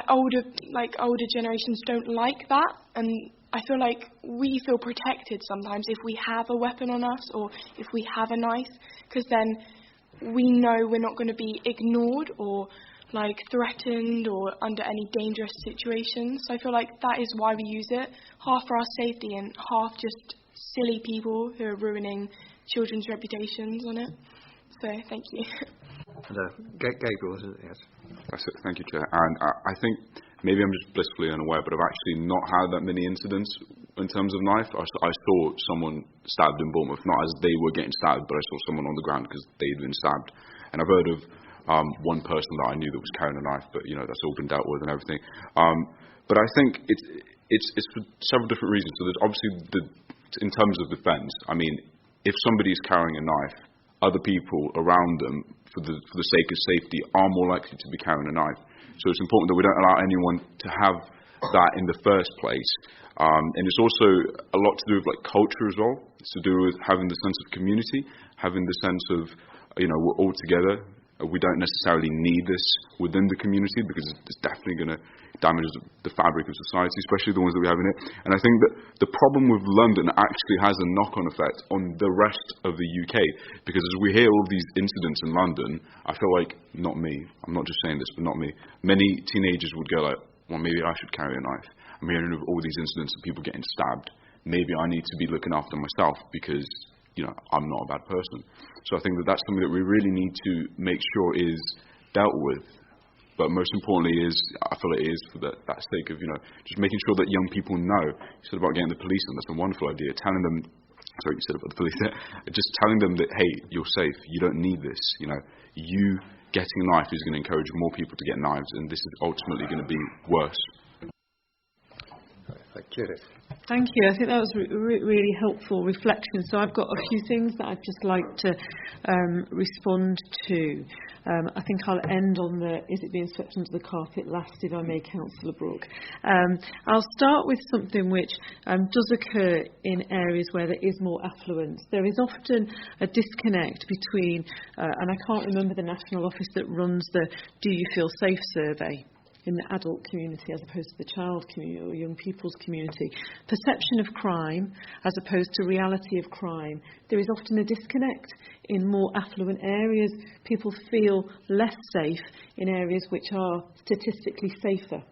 Speaker 7: older generations don't like that, and I feel like we feel protected sometimes if we have a weapon on us or if we have a knife, because then we know we're not going to be ignored or like threatened or under any dangerous situations. So I feel like that is why we use it, half for our safety and half just silly people who are ruining children's reputations on it. So thank you.
Speaker 1: Gabriel, yes.
Speaker 6: That's it. Thank you, Chair. And I think maybe I'm just blissfully unaware, but I've actually not had that many incidents in terms of knife. I saw someone stabbed in Bournemouth, not as they were getting stabbed, but I saw someone on the ground because they'd been stabbed. And I've heard of one person that I knew that was carrying a knife, but that's all been dealt with and everything. But I think it's for several different reasons. So there's obviously in terms of defence. I mean, if somebody is carrying a knife, other people around them, for the sake of safety, are more likely to be carrying a knife. So it's important that we don't allow anyone to have that in the first place. And it's also a lot to do with like culture as well. It's to do with having the sense of community, having the sense of, we're all together. We don't necessarily need this within the community because it's definitely going to damage the fabric of society, especially the ones that we have in it. And I think that the problem with London actually has a knock-on effect on the rest of the UK, because as we hear all these incidents in London, I feel like, not me, I'm not just saying this, but not me, many teenagers would go like, well, maybe I should carry a knife. I'm hearing of all these incidents of people getting stabbed. Maybe I need to be looking after myself because I'm not a bad person. So I think that that's something that we really need to make sure is dealt with. But most importantly I feel it is for that sake of, just making sure that young people know. You said about getting the police in, that's a wonderful idea. Telling them, sorry, you said about the police, just telling them that, hey, you're safe, you don't need this. You getting a knife is going to encourage more people to get knives, and this is ultimately going to be worse.
Speaker 12: Thank you. I think that was really helpful reflection. So I've got a few things that I'd just like to respond to. I think I'll end on is it being swept under the carpet last, if I may, Councillor Brooke. I'll start with something which does occur in areas where there is more affluence. There is often a disconnect between, and I can't remember the national office that runs the Do You Feel Safe survey in the adult community as opposed to the child community or young people's community. Perception of crime as opposed to reality of crime. There is often a disconnect. In more affluent areas, people feel less safe in areas which are statistically safer.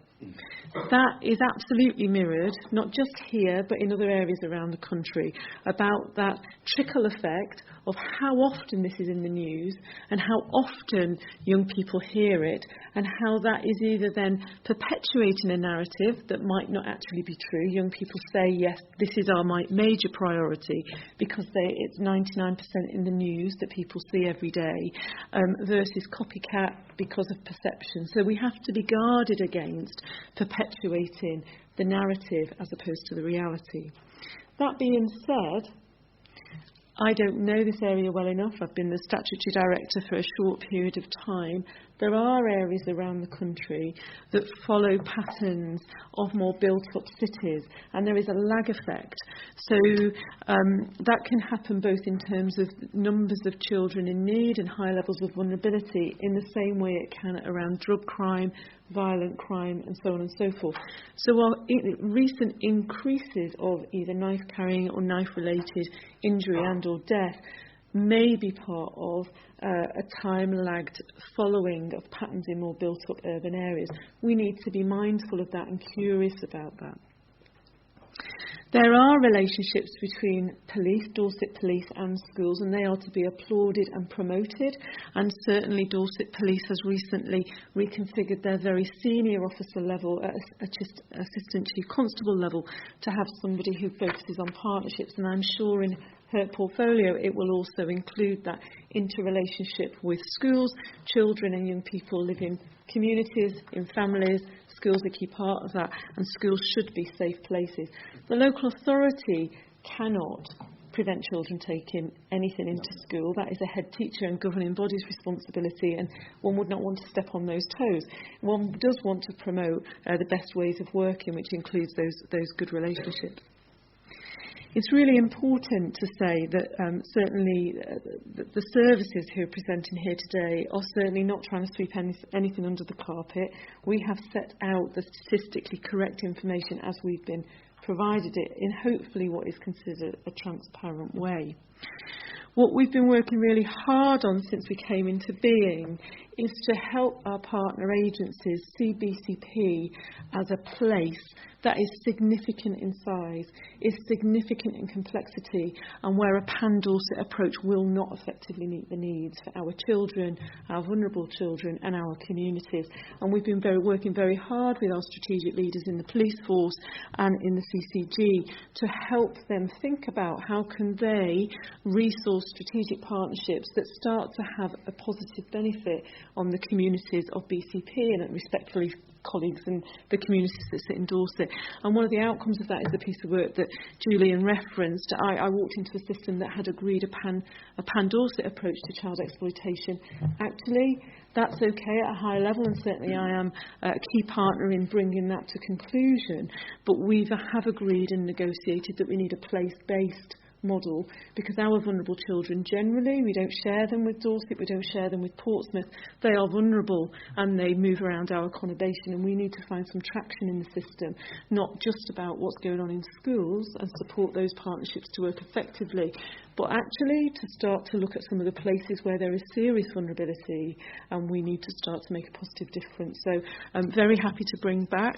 Speaker 12: That is absolutely mirrored, not just here, but in other areas around the country, about that trickle effect of how often this is in the news and how often young people hear it, and how that is either then perpetuating a narrative that might not actually be true. Young people say, yes, this is our major priority because it's 99% in the news that people see every day, versus copycat because of perception. So we have to be guarded against perpetuating the narrative as opposed to the reality. That being said, I don't know this area well enough. I've been the statutory director for a short period of time. There are areas around the country that follow patterns of more built-up cities, and there is a lag effect. So that can happen both in terms of numbers of children in need and high levels of vulnerability, in the same way it can around drug crime, violent crime, and so on and so forth. So while recent increases of either knife carrying or knife-related injury and or death
Speaker 15: may be part of a time-lagged following of patterns in more built-up urban areas. We need to be mindful of that and curious about that. There are relationships between police, Dorset Police and schools, and they are to be applauded and promoted. And certainly Dorset Police has recently reconfigured their very senior officer level at Assistant Chief Constable level to have somebody who focuses on partnerships, and I'm sure in her portfolio it will also include that interrelationship with schools. Children and young people live in communities, in families. Schools are a key part of that, and schools should be safe places. The local authority cannot prevent children taking anything into school. That is a head teacher and governing body's responsibility, and one would not want to step on those toes. One does want to promote the best ways of working, which includes those good relationships. It's really important to say that certainly the services who are presenting here today are certainly not trying to sweep anything under the carpet. We have set out the statistically correct information as we've been provided it in hopefully what is considered a transparent way. What we've been working really hard on since we came into being is to help our partner agencies see BCP as a place that is significant in size, is significant in complexity, and where a pan-Dorset approach will not effectively meet the needs for our children, our vulnerable children and our communities. And we've been working very hard with our strategic leaders in the police force and in the CCG to help them think about how can they resource strategic partnerships that start to have a positive benefit on the communities of BCP and respectfully colleagues and the communities that sit in Dorset. And one of the outcomes of that is the piece of work that Julian referenced. I walked into a system that had agreed a pan-Dorset approach to child exploitation. Actually, that's okay at a high level, and certainly I am a key partner in bringing that to conclusion. But we have agreed and negotiated that we need a place-based model, because our vulnerable children generally, we don't share them with Dorset, we don't share them with Portsmouth. They are vulnerable and they move around our conurbation, and we need to find some traction in the system, not just about what's going on in schools and support those partnerships to work effectively, but actually to start to look at some of the places where there is serious vulnerability and we need to start to make a positive difference. So I'm very happy to bring back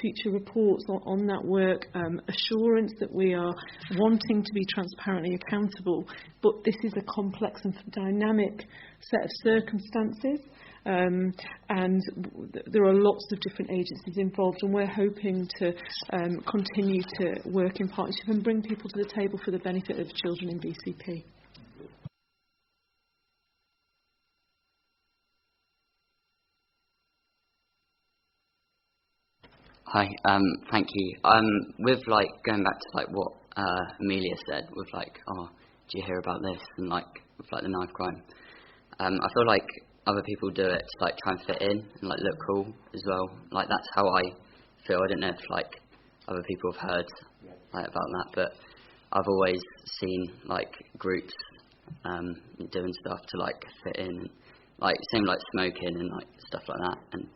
Speaker 15: future reports on that work, assurance that we are wanting to be transparently accountable, but this is a complex and dynamic set of circumstances, and there are lots of different agencies involved, and we're hoping to continue to work in partnership and bring people to the table for the benefit of children in BCP.
Speaker 8: Hi, thank you. With going back to what Amelia said, with oh, do you hear about this, and with the knife crime, I feel like other people do it to try and fit in and look cool as well. That's how I feel. I don't know if other people have heard about that, but I've always seen groups doing stuff to fit in, and same smoking and stuff like that. And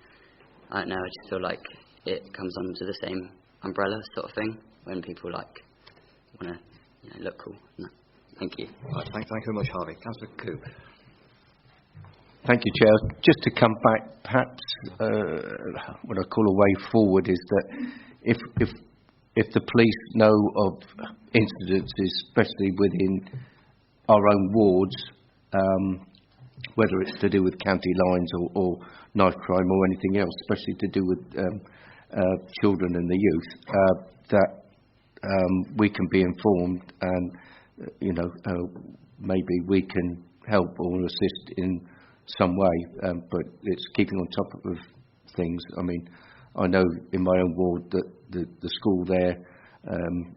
Speaker 8: I don't know, I just feel like it comes under the same umbrella sort of thing when people want to look cool. No. Thank you.
Speaker 1: Right, thank you very much, Harvey. Councillor Coop.
Speaker 21: Thank you, Chair. Just to come back, perhaps what I call a way forward is that if the police know of incidents, especially within our own wards, whether it's to do with county lines or knife crime or anything else, especially to do with children and the youth, that we can be informed, and maybe we can help or assist in some way, but it's keeping on top of things. I mean, I know in my own ward that the school there,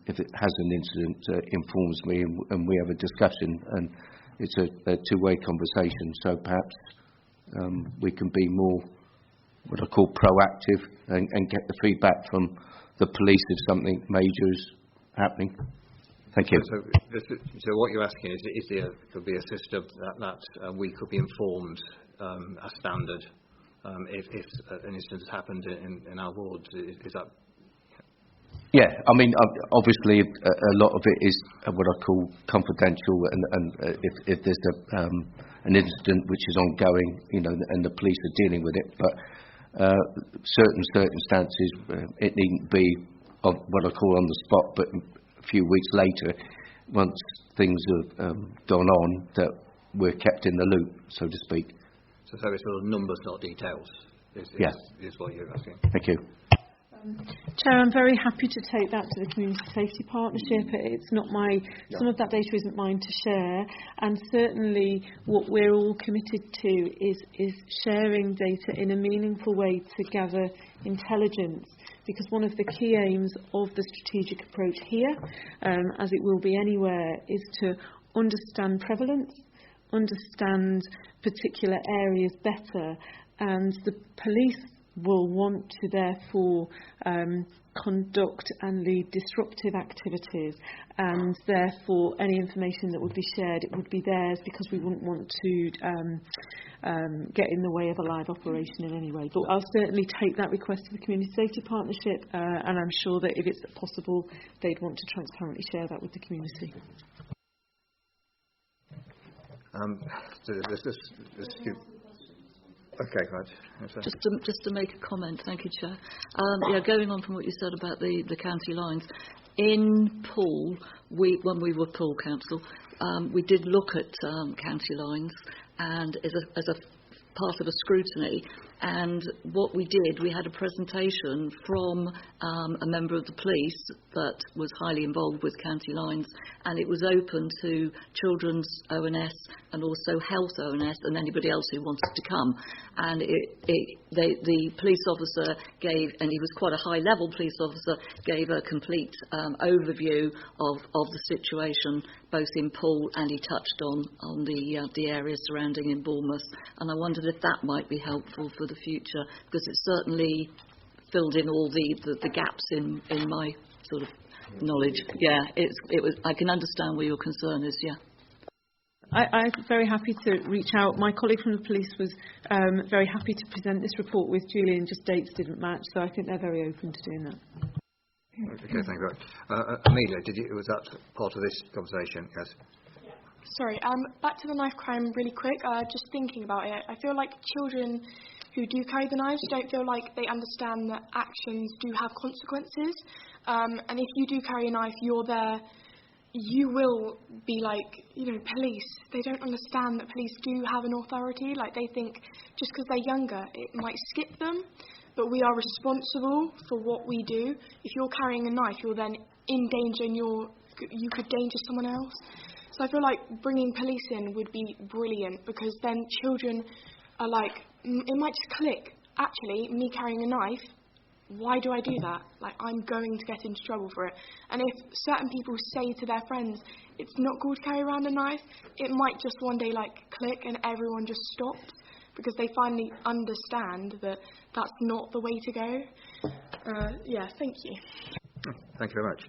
Speaker 21: if it has an incident, informs me, and we have a discussion, and it's a two-way conversation. So perhaps we can be more, what I call, proactive, and get the feedback from the police if something major is happening. Thank you.
Speaker 1: So what you're asking is there could be a system that we could be informed as standard if an incident has happened in our wards? Is that?
Speaker 21: Yeah, I mean, obviously, a lot of it is what I call confidential, and if there's an incident which is ongoing, and the police are dealing with it, but certain circumstances, it needn't be of what I call on the spot, but a few weeks later, once things have gone on, that we're kept in the loop, so to speak.
Speaker 1: So it's sort of numbers, not details, is what you're asking.
Speaker 21: Thank you.
Speaker 15: Chair, I'm very happy to take that to the Community Safety Partnership. It's not some of that data isn't mine to share, and certainly what we're all committed to is sharing data in a meaningful way to gather intelligence, because one of the key aims of the strategic approach here, as it will be anywhere, is to understand prevalence, understand particular areas better, and the police will want to therefore conduct and lead disruptive activities, and therefore any information that would be shared, it would be theirs, because we wouldn't want to get in the way of a live operation in any way. But I'll certainly take that request to the Community Safety Partnership, and I'm sure that if it's possible, they'd want to transparently share that with the community.
Speaker 1: Okay, right.
Speaker 10: Just to make a comment, thank you, Chair. Going on from what you said about the county lines, in Poole, when we were Poole Council, we did look at county lines, and as a part of a scrutiny, and what we did, we had a presentation from a member of the police that was highly involved with county lines, and it was open to children's ONS and also health ONS and anybody else who wanted to come. And the police officer gave, and he was quite a high level police officer, gave a complete overview of the situation both in Poole, and he touched on the areas surrounding in Bournemouth, and I wondered if that might be helpful for the future, because it certainly filled in all the gaps in my sort of knowledge. Yeah, it was. I can understand where your concern is. Yeah.
Speaker 15: I'm very happy to reach out. My colleague from the police was very happy to present this report with Julian, just dates didn't match, so I think they're very open to doing that.
Speaker 1: Okay, thank you. Amelia, was that part of this conversation? Yes.
Speaker 7: Sorry, back to the knife crime really quick. Just thinking about it, I feel like children who do carry the knives don't feel like they understand that actions do have consequences. And if you do carry a knife, you're there, you will be like, police. They don't understand that police do have an authority. Like, they think just because they're younger, it might skip them. But we are responsible for what we do. If you're carrying a knife, you're then in danger, and you could danger someone else. So I feel like bringing police in would be brilliant, because then children are like, it might just click. Actually, me carrying a knife, why do I do that? Like, I'm going to get into trouble for it. And if certain people say to their friends, it's not cool to carry around a knife, it might just one day click, and everyone just stops, because they finally understand that that's not the way to go. Thank you.
Speaker 1: Thank you very much.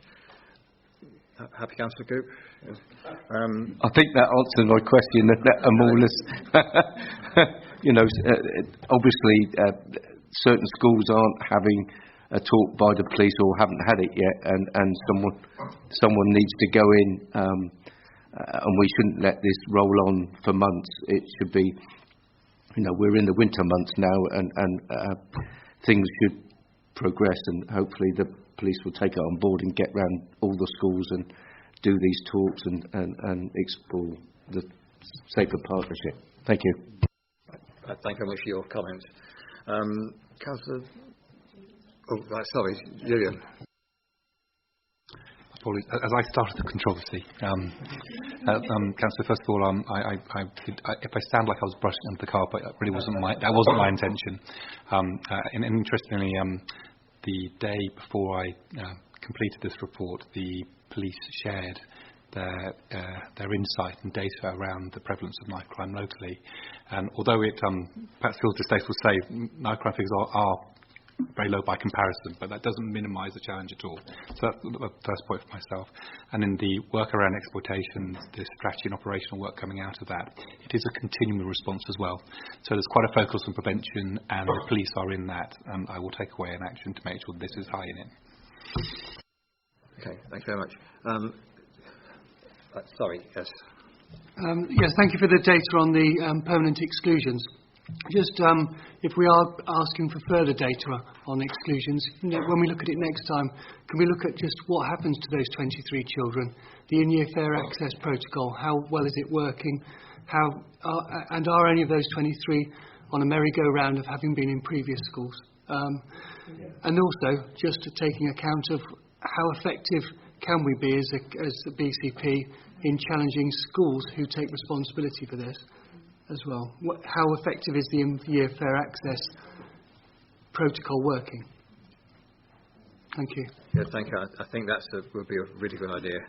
Speaker 1: Happy, Councillor Coop? Yes.
Speaker 21: I think that answered my question. That more or less, obviously, certain schools aren't having a talk by the police or haven't had it yet, and someone needs to go in, and we shouldn't let this roll on for months. It should be, we're in the winter months now, and things should progress, and hopefully the police will take it on board and get round all the schools and do these talks and explore the safer partnership. Thank you.
Speaker 1: Thank you very much for your comments. Councillor... Julian.
Speaker 14: As I started the controversy, Councillor, first of all, if I sound like I was brushing under the carpet, that wasn't my intention. And interestingly, the day before I completed this report, the police shared their insight and data around the prevalence of knife crime locally. And although it perhaps feels distasteful to say, knife crime figures are very low by comparison, but that doesn't minimise the challenge at all. So that's the first point for myself. And in the work around exploitation, the strategy and operational work coming out of that, it is a continuing response as well. So there's quite a focus on prevention, and the police are in that, and I will take away an action to make sure this is high in it.
Speaker 1: Okay, thank you very much. Sorry, yes.
Speaker 4: Yes, thank you for the data on the permanent exclusions. Just if we are asking for further data on exclusions, when we look at it next time, can we look at just what happens to those 23 children? The in-year fair access protocol, how well is it working? And are any of those 23 on a merry-go-round of having been in previous schools? And also, just taking account of how effective can we be as a BCP in challenging schools who take responsibility for this as well? How effective is the in-year fair access protocol working? Thank you.
Speaker 1: Yeah, thank you. I think would be a really good idea.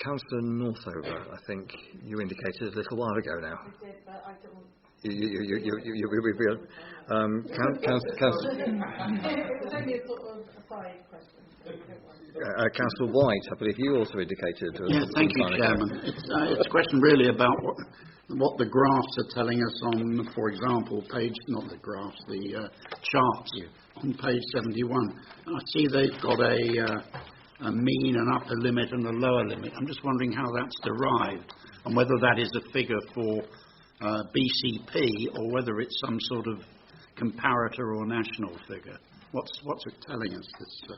Speaker 1: Councillor Northover, I think you indicated a little while ago now.
Speaker 12: I did, but I don't. It was only a sort of aside question.
Speaker 1: Councillor White, I believe you also indicated.
Speaker 18: Thank you, Chairman. It's a question really about what the graphs are telling us on, for example, the charts on page 71. I see they've got a mean, an upper limit and a lower limit. I'm just wondering how that's derived and whether that is a figure for BCP or whether it's some sort of comparator or national figure. What's it telling us, this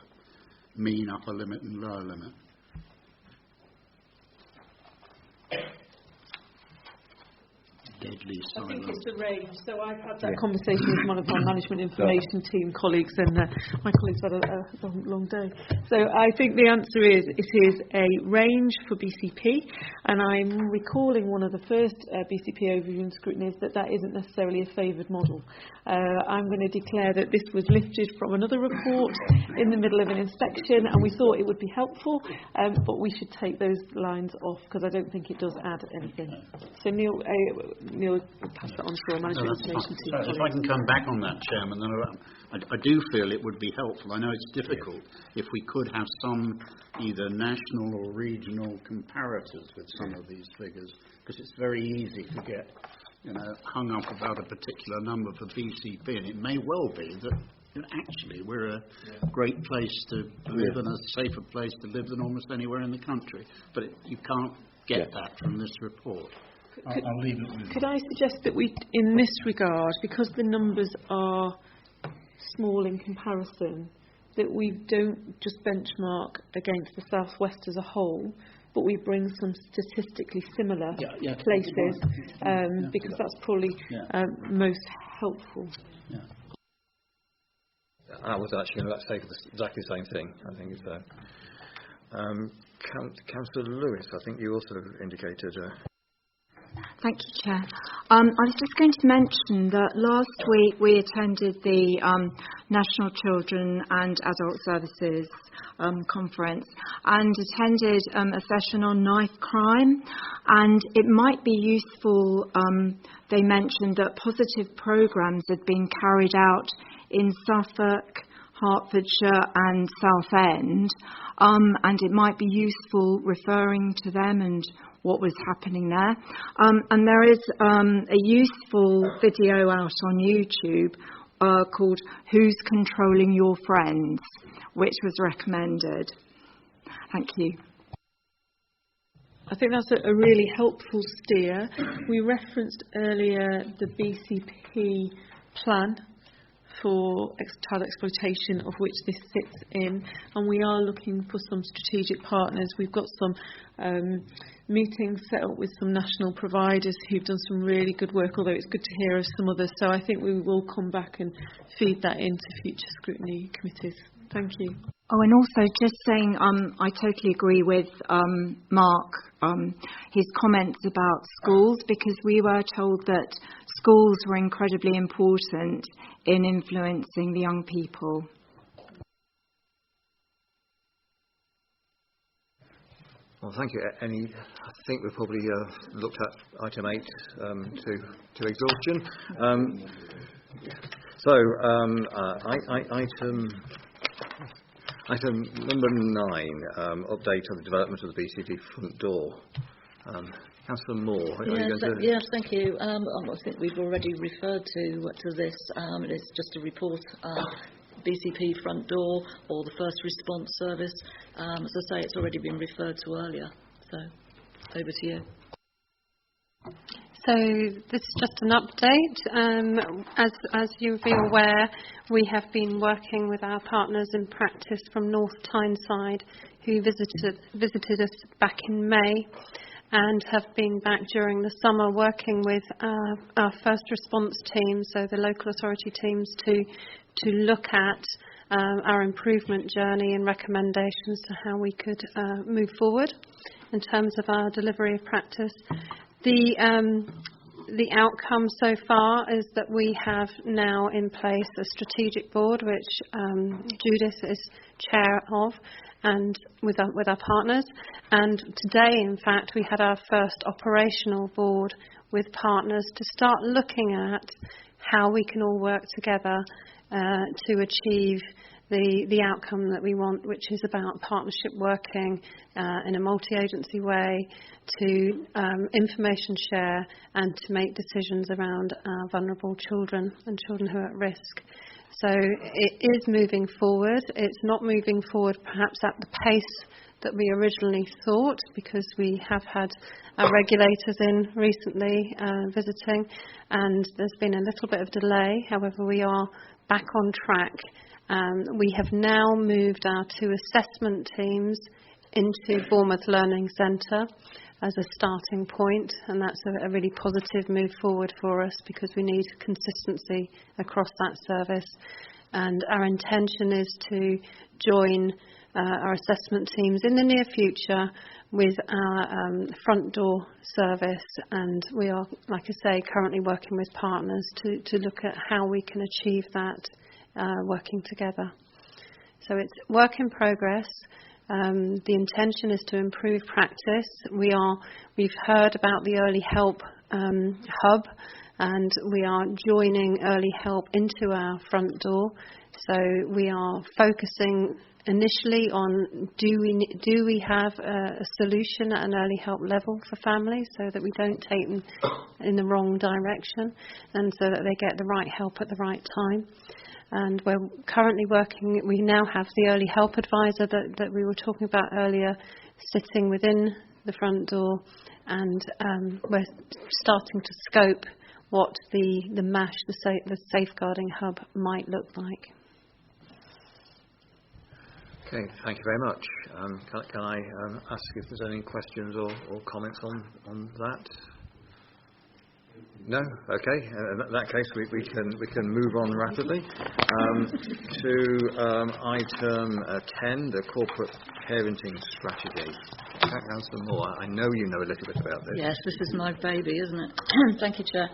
Speaker 18: mean, upper limit and lower limit? Deadly silence.
Speaker 12: I think it's a range. So I've had that conversation with one of our management information team colleagues, and my colleagues had a long day. So I think the answer is it is a range for BCP, and I'm recalling one of the first BCP overview and scrutinies that isn't necessarily a favoured model. I'm going to declare that this was lifted from another report in the middle of an inspection, and we thought it would be helpful, but we should take those lines off because I don't think it does add anything. So Neil, pass that on to our management information team.
Speaker 18: If I can come back on that, Chairman, then I do feel it would be helpful. I know it's difficult if we could have some either national or regional comparators with some of these figures, because it's very easy to get hung up about a particular number for BCP, and it may well be that actually we're a great place to live and a safer place to live than almost anywhere in the country. But you can't get that from this report. I'll leave it with you.
Speaker 12: Could I suggest that we, in this regard, because the numbers are small in comparison, that we don't just benchmark against the South West as a whole, but we bring some statistically similar places, because that's probably most helpful.
Speaker 1: Yeah. I was actually going to say exactly the same thing. I think it's Councillor Lewis, I think you also indicated.
Speaker 20: Thank you, Chair. I was just going to mention that last week we attended the National Children and Adult Services conference and attended a session on knife crime, and it might be useful, they mentioned that positive programmes had been carried out in Suffolk, Hertfordshire and Southend, and it might be useful referring to them and what was happening there. And there is a useful video out on YouTube called Who's Controlling Your Friends, which was recommended. Thank you.
Speaker 12: I think that's a really helpful steer. We referenced earlier the BCP plan for child exploitation, of which this sits in, and we are looking for some strategic partners. We've got some meetings set up with some national providers who've done some really good work, although it's good to hear of some others. So I think we will come back and feed that into future scrutiny committees. Thank you.
Speaker 20: Oh, and also just saying, I totally agree with Mark, his comments about schools, because we were told that schools were incredibly important in influencing the young people.
Speaker 1: Well, thank you. I think we've probably looked at item 8 to exhaustion. Item number 9, update on the development of the BCP front door. Councillor Moore,
Speaker 10: Yes, thank you. I think we've already referred to this. It's just a report BCP front door or the first response service. As I say, it's already been referred to earlier. So, over to you.
Speaker 13: So this is just an update. As you'll be aware, we have been working with our partners in practice from North Tyneside, who visited us back in May, and have been back during the summer working with our first response teams, so the local authority teams, to look at our improvement journey and recommendations to how we could move forward in terms of our delivery of practice. The outcome so far is that we have now in place a strategic board, which Judith is chair of, and with our partners. And today, in fact, we had our first operational board with partners to start looking at how we can all work together to achieve the outcome that we want, which is about partnership working in a multi-agency way, to information share and to make decisions around vulnerable children and children who are at risk. So it is moving forward. It's not moving forward perhaps at the pace that we originally thought, because we have had our regulators in recently visiting, and there's been a little bit of delay. However, we are back on track. We have now moved our 2 assessment teams into Bournemouth Learning Centre as a starting point, and that's a really positive move forward for us, because we need consistency across that service. And our intention is to join our assessment teams in the near future with our front door service, and we are, like I say, currently working with partners to look at how we can achieve that working together. So it's work in progress. The intention is to improve practice. We've heard about the early help hub, and we are joining early help into our front door. So we are focusing initially on do we have a solution at an early help level for families, so that we don't take them in the wrong direction, and so that they get the right help at the right time. And we're currently working, we now have the early help advisor that we were talking about earlier sitting within the front door, and we're starting to scope what the MASH, the safeguarding hub, might look like.
Speaker 1: Okay, thank you very much. Can I ask if there's any questions or comments on that? No? Okay. In that case, we can move on rapidly to item 10, the corporate parenting strategy. Councillor Moore, I know you know a little bit about this.
Speaker 10: Yes, this is my baby, isn't it? Thank you, Chair.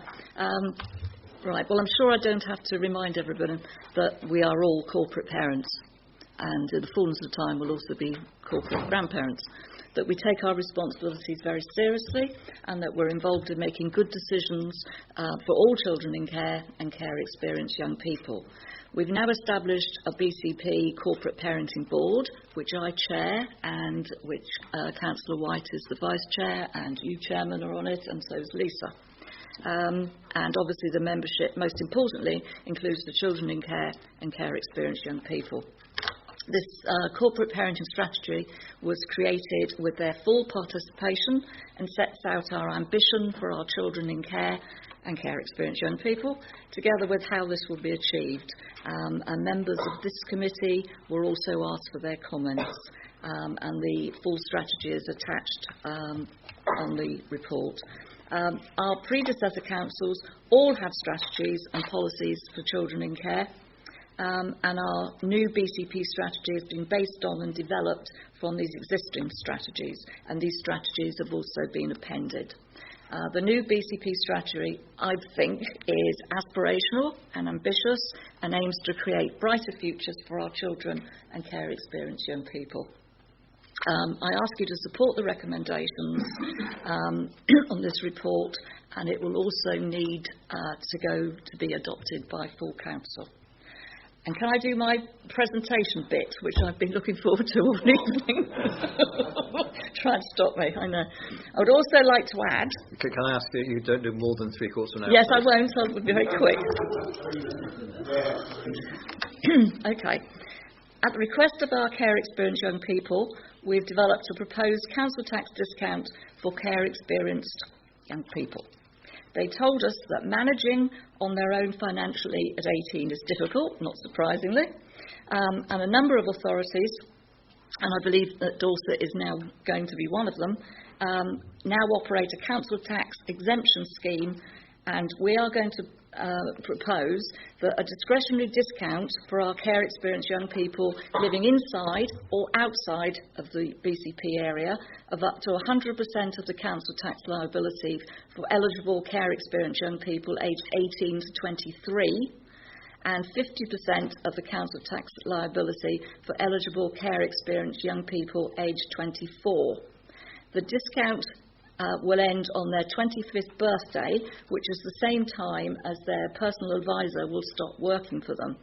Speaker 10: Right, well, I'm sure I don't have to remind everybody that we are all corporate parents, and in the fullness of time we'll also be corporate grandparents, that we take our responsibilities very seriously, and that we're involved in making good decisions for all children in care and care experienced young people. We've now established a BCP Corporate Parenting Board, which I chair, and which Councillor White is the Vice Chair, and you, Chairman, are on it, and so is Lisa. And obviously the membership, most importantly, includes the children in care and care experienced young people. This corporate parenting strategy was created with their full participation and sets out our ambition for our children in care and care experienced young people, together with how this will be achieved. And members of this committee were also asked for their comments, and the full strategy is attached on the report. Our predecessor councils all have strategies and policies for children in care. And our new BCP strategy has been based on and developed from these existing strategies, and these strategies have also been appended. The new BCP strategy, I think, is aspirational and ambitious and aims to create brighter futures for our children and care experienced young people. I ask you to support the recommendations on this report, and it will also need to be adopted by full council. And can I do my presentation bit, which I've been looking forward to all evening? Try and stop me, I know. I would also like to add...
Speaker 1: Can I ask that you don't do more than 3/4 of an hour?
Speaker 10: Yes, I won't. I'll be very quick. Okay. At the request of our care experienced young people, we've developed a proposed council tax discount for care experienced young people. They told us that managing on their own financially at 18 is difficult, not surprisingly, and a number of authorities, and I believe that Dorset is now going to be one of them, now operate a council tax exemption scheme, and we are going to propose that a discretionary discount for our care experienced young people living inside or outside of the BCP area of up to 100% of the council tax liability for eligible care experienced young people aged 18 to 23 and 50% of the council tax liability for eligible care experienced young people aged 24. The discount will end on their 25th birthday, which is the same time as their personal advisor will stop working for them.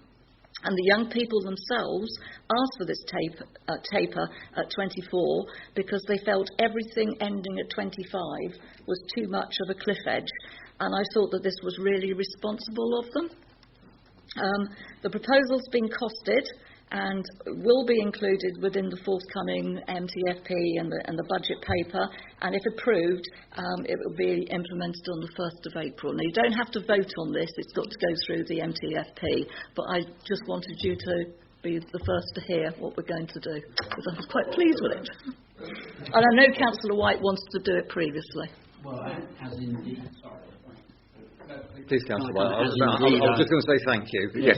Speaker 10: And the young people themselves asked for this taper at 24 because they felt everything ending at 25 was too much of a cliff edge, and I thought that this was really responsible of them. The proposal's been costed and will be included within the forthcoming MTFP and the budget paper, and if approved, it will be implemented on the 1st of April. Now, you don't have to vote on this, it's got to go through the MTFP, but I just wanted you to be the first to hear what we're going to do, because I was quite pleased with it. And I know Councillor White wanted to do it previously.
Speaker 18: Well, as indeed, sorry.
Speaker 1: Please, Councillor White. I was just going to say thank you.
Speaker 18: Yes,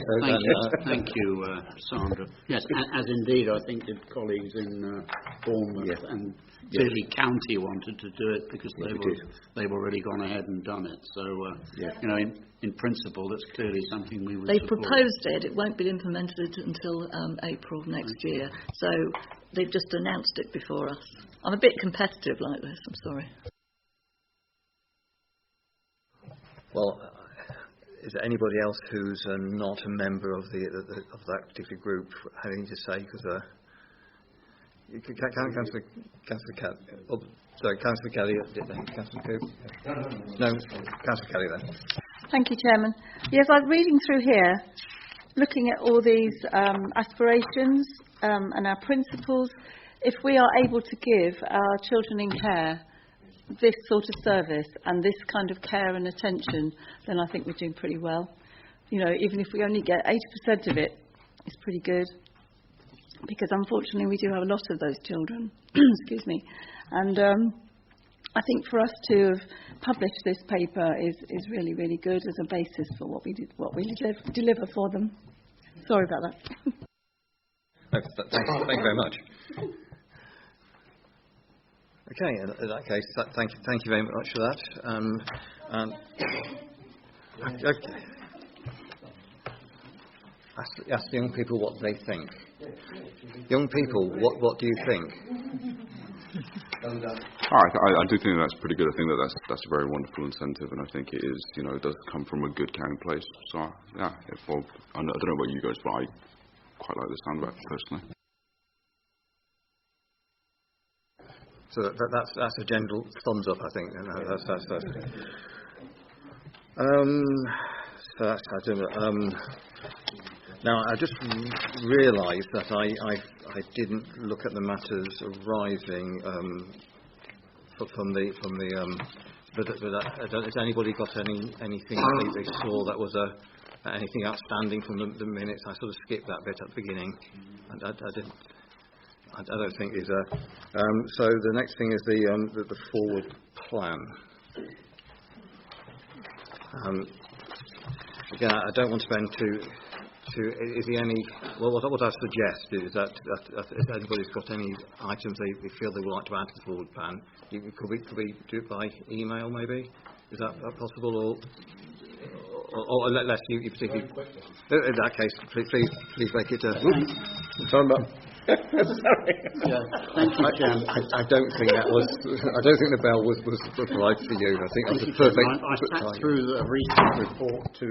Speaker 18: thank you, Sandra. Yes, as indeed I think the colleagues in Bournemouth and clearly County wanted to do it because they've already gone ahead and done it. So, you know, in principle, that's clearly something we would
Speaker 10: They've
Speaker 18: support.
Speaker 10: proposed it. It won't be implemented until April next year. So they've just announced it before us. I'm a bit competitive like this. I'm sorry.
Speaker 1: Well, is there anybody else who's not a member of that particular group having to say? Because Councillor Kelly. Oh, sorry, Councillor Kelly. Councillor Coop. No, Councillor Kelly then.
Speaker 12: Thank you, Chairman. Yes, I was reading through here, looking at all these aspirations and our principles. If we are able to give our children in care this sort of service and this kind of care and attention, then I think we're doing pretty well. You know, even if we only get 80% of it, it's pretty good. Because unfortunately we do have a lot of those children. Excuse me. And I think for us to have published this paper is really, really good as a basis for what we deliver for them. Sorry about that.
Speaker 1: Thank you very much. Okay, in that case, thank you very much for that. Okay. Ask young people what they think. Young people, what do you think?
Speaker 6: I do think that's pretty good. I think that's a very wonderful incentive, and I think it is. You know, it does come from a good caring place. So yeah, I don't know about you guys, but I quite like the sound of it personally.
Speaker 1: So that's a general thumbs up, I think. Now I just realised that I didn't look at the matters arising from the. But has anybody got anything that they saw that was anything outstanding from the minutes? I sort of skipped that bit at the beginning, and I didn't. I don't think is a. So the next thing is the forward plan. Again, I don't want to spend too. Is there any? Well, what I suggest is that if anybody's got any items they feel they would like to add to the forward plan, could we do it by email maybe? Is that possible, or unless you particularly? In that case, please make it. Time up. Sorry.
Speaker 18: Yeah, thank you, Jan.
Speaker 1: I don't think that was. I don't think the bell was applied to you. I think that was a perfect.
Speaker 18: I sat through the recent report to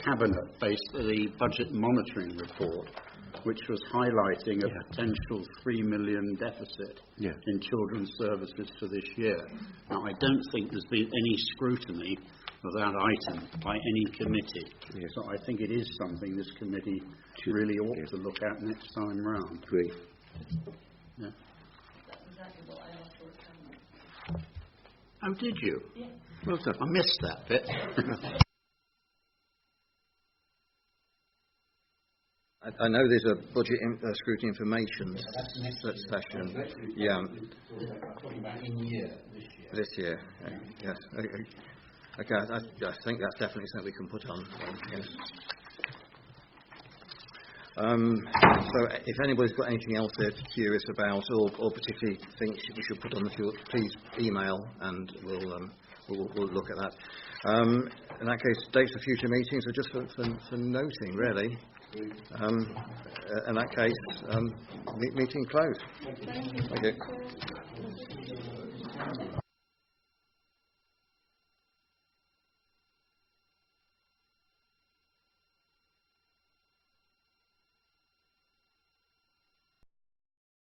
Speaker 18: Cabinet, the budget monitoring report, which was highlighting a potential 3 million deficit in children's services for this year. Now, I don't think there's been any scrutiny of that item by any committee.
Speaker 21: Yes.
Speaker 18: So I think it is something this committee really ought to look at next time round.
Speaker 21: Agree.
Speaker 18: Yeah. Oh, did you?
Speaker 10: Yeah.
Speaker 18: Well done. I missed that bit.
Speaker 1: I know there's a budget scrutiny information session. Yeah.
Speaker 18: Talking about in year,
Speaker 1: This year. Yes. Okay. I think that's definitely something we can put on. Yes. So if anybody's got anything else they're curious about or particularly think we should put on the field, please email and we'll look at that. In that case, dates for future meetings are just for noting, really. In that case, meeting closed. Thank you.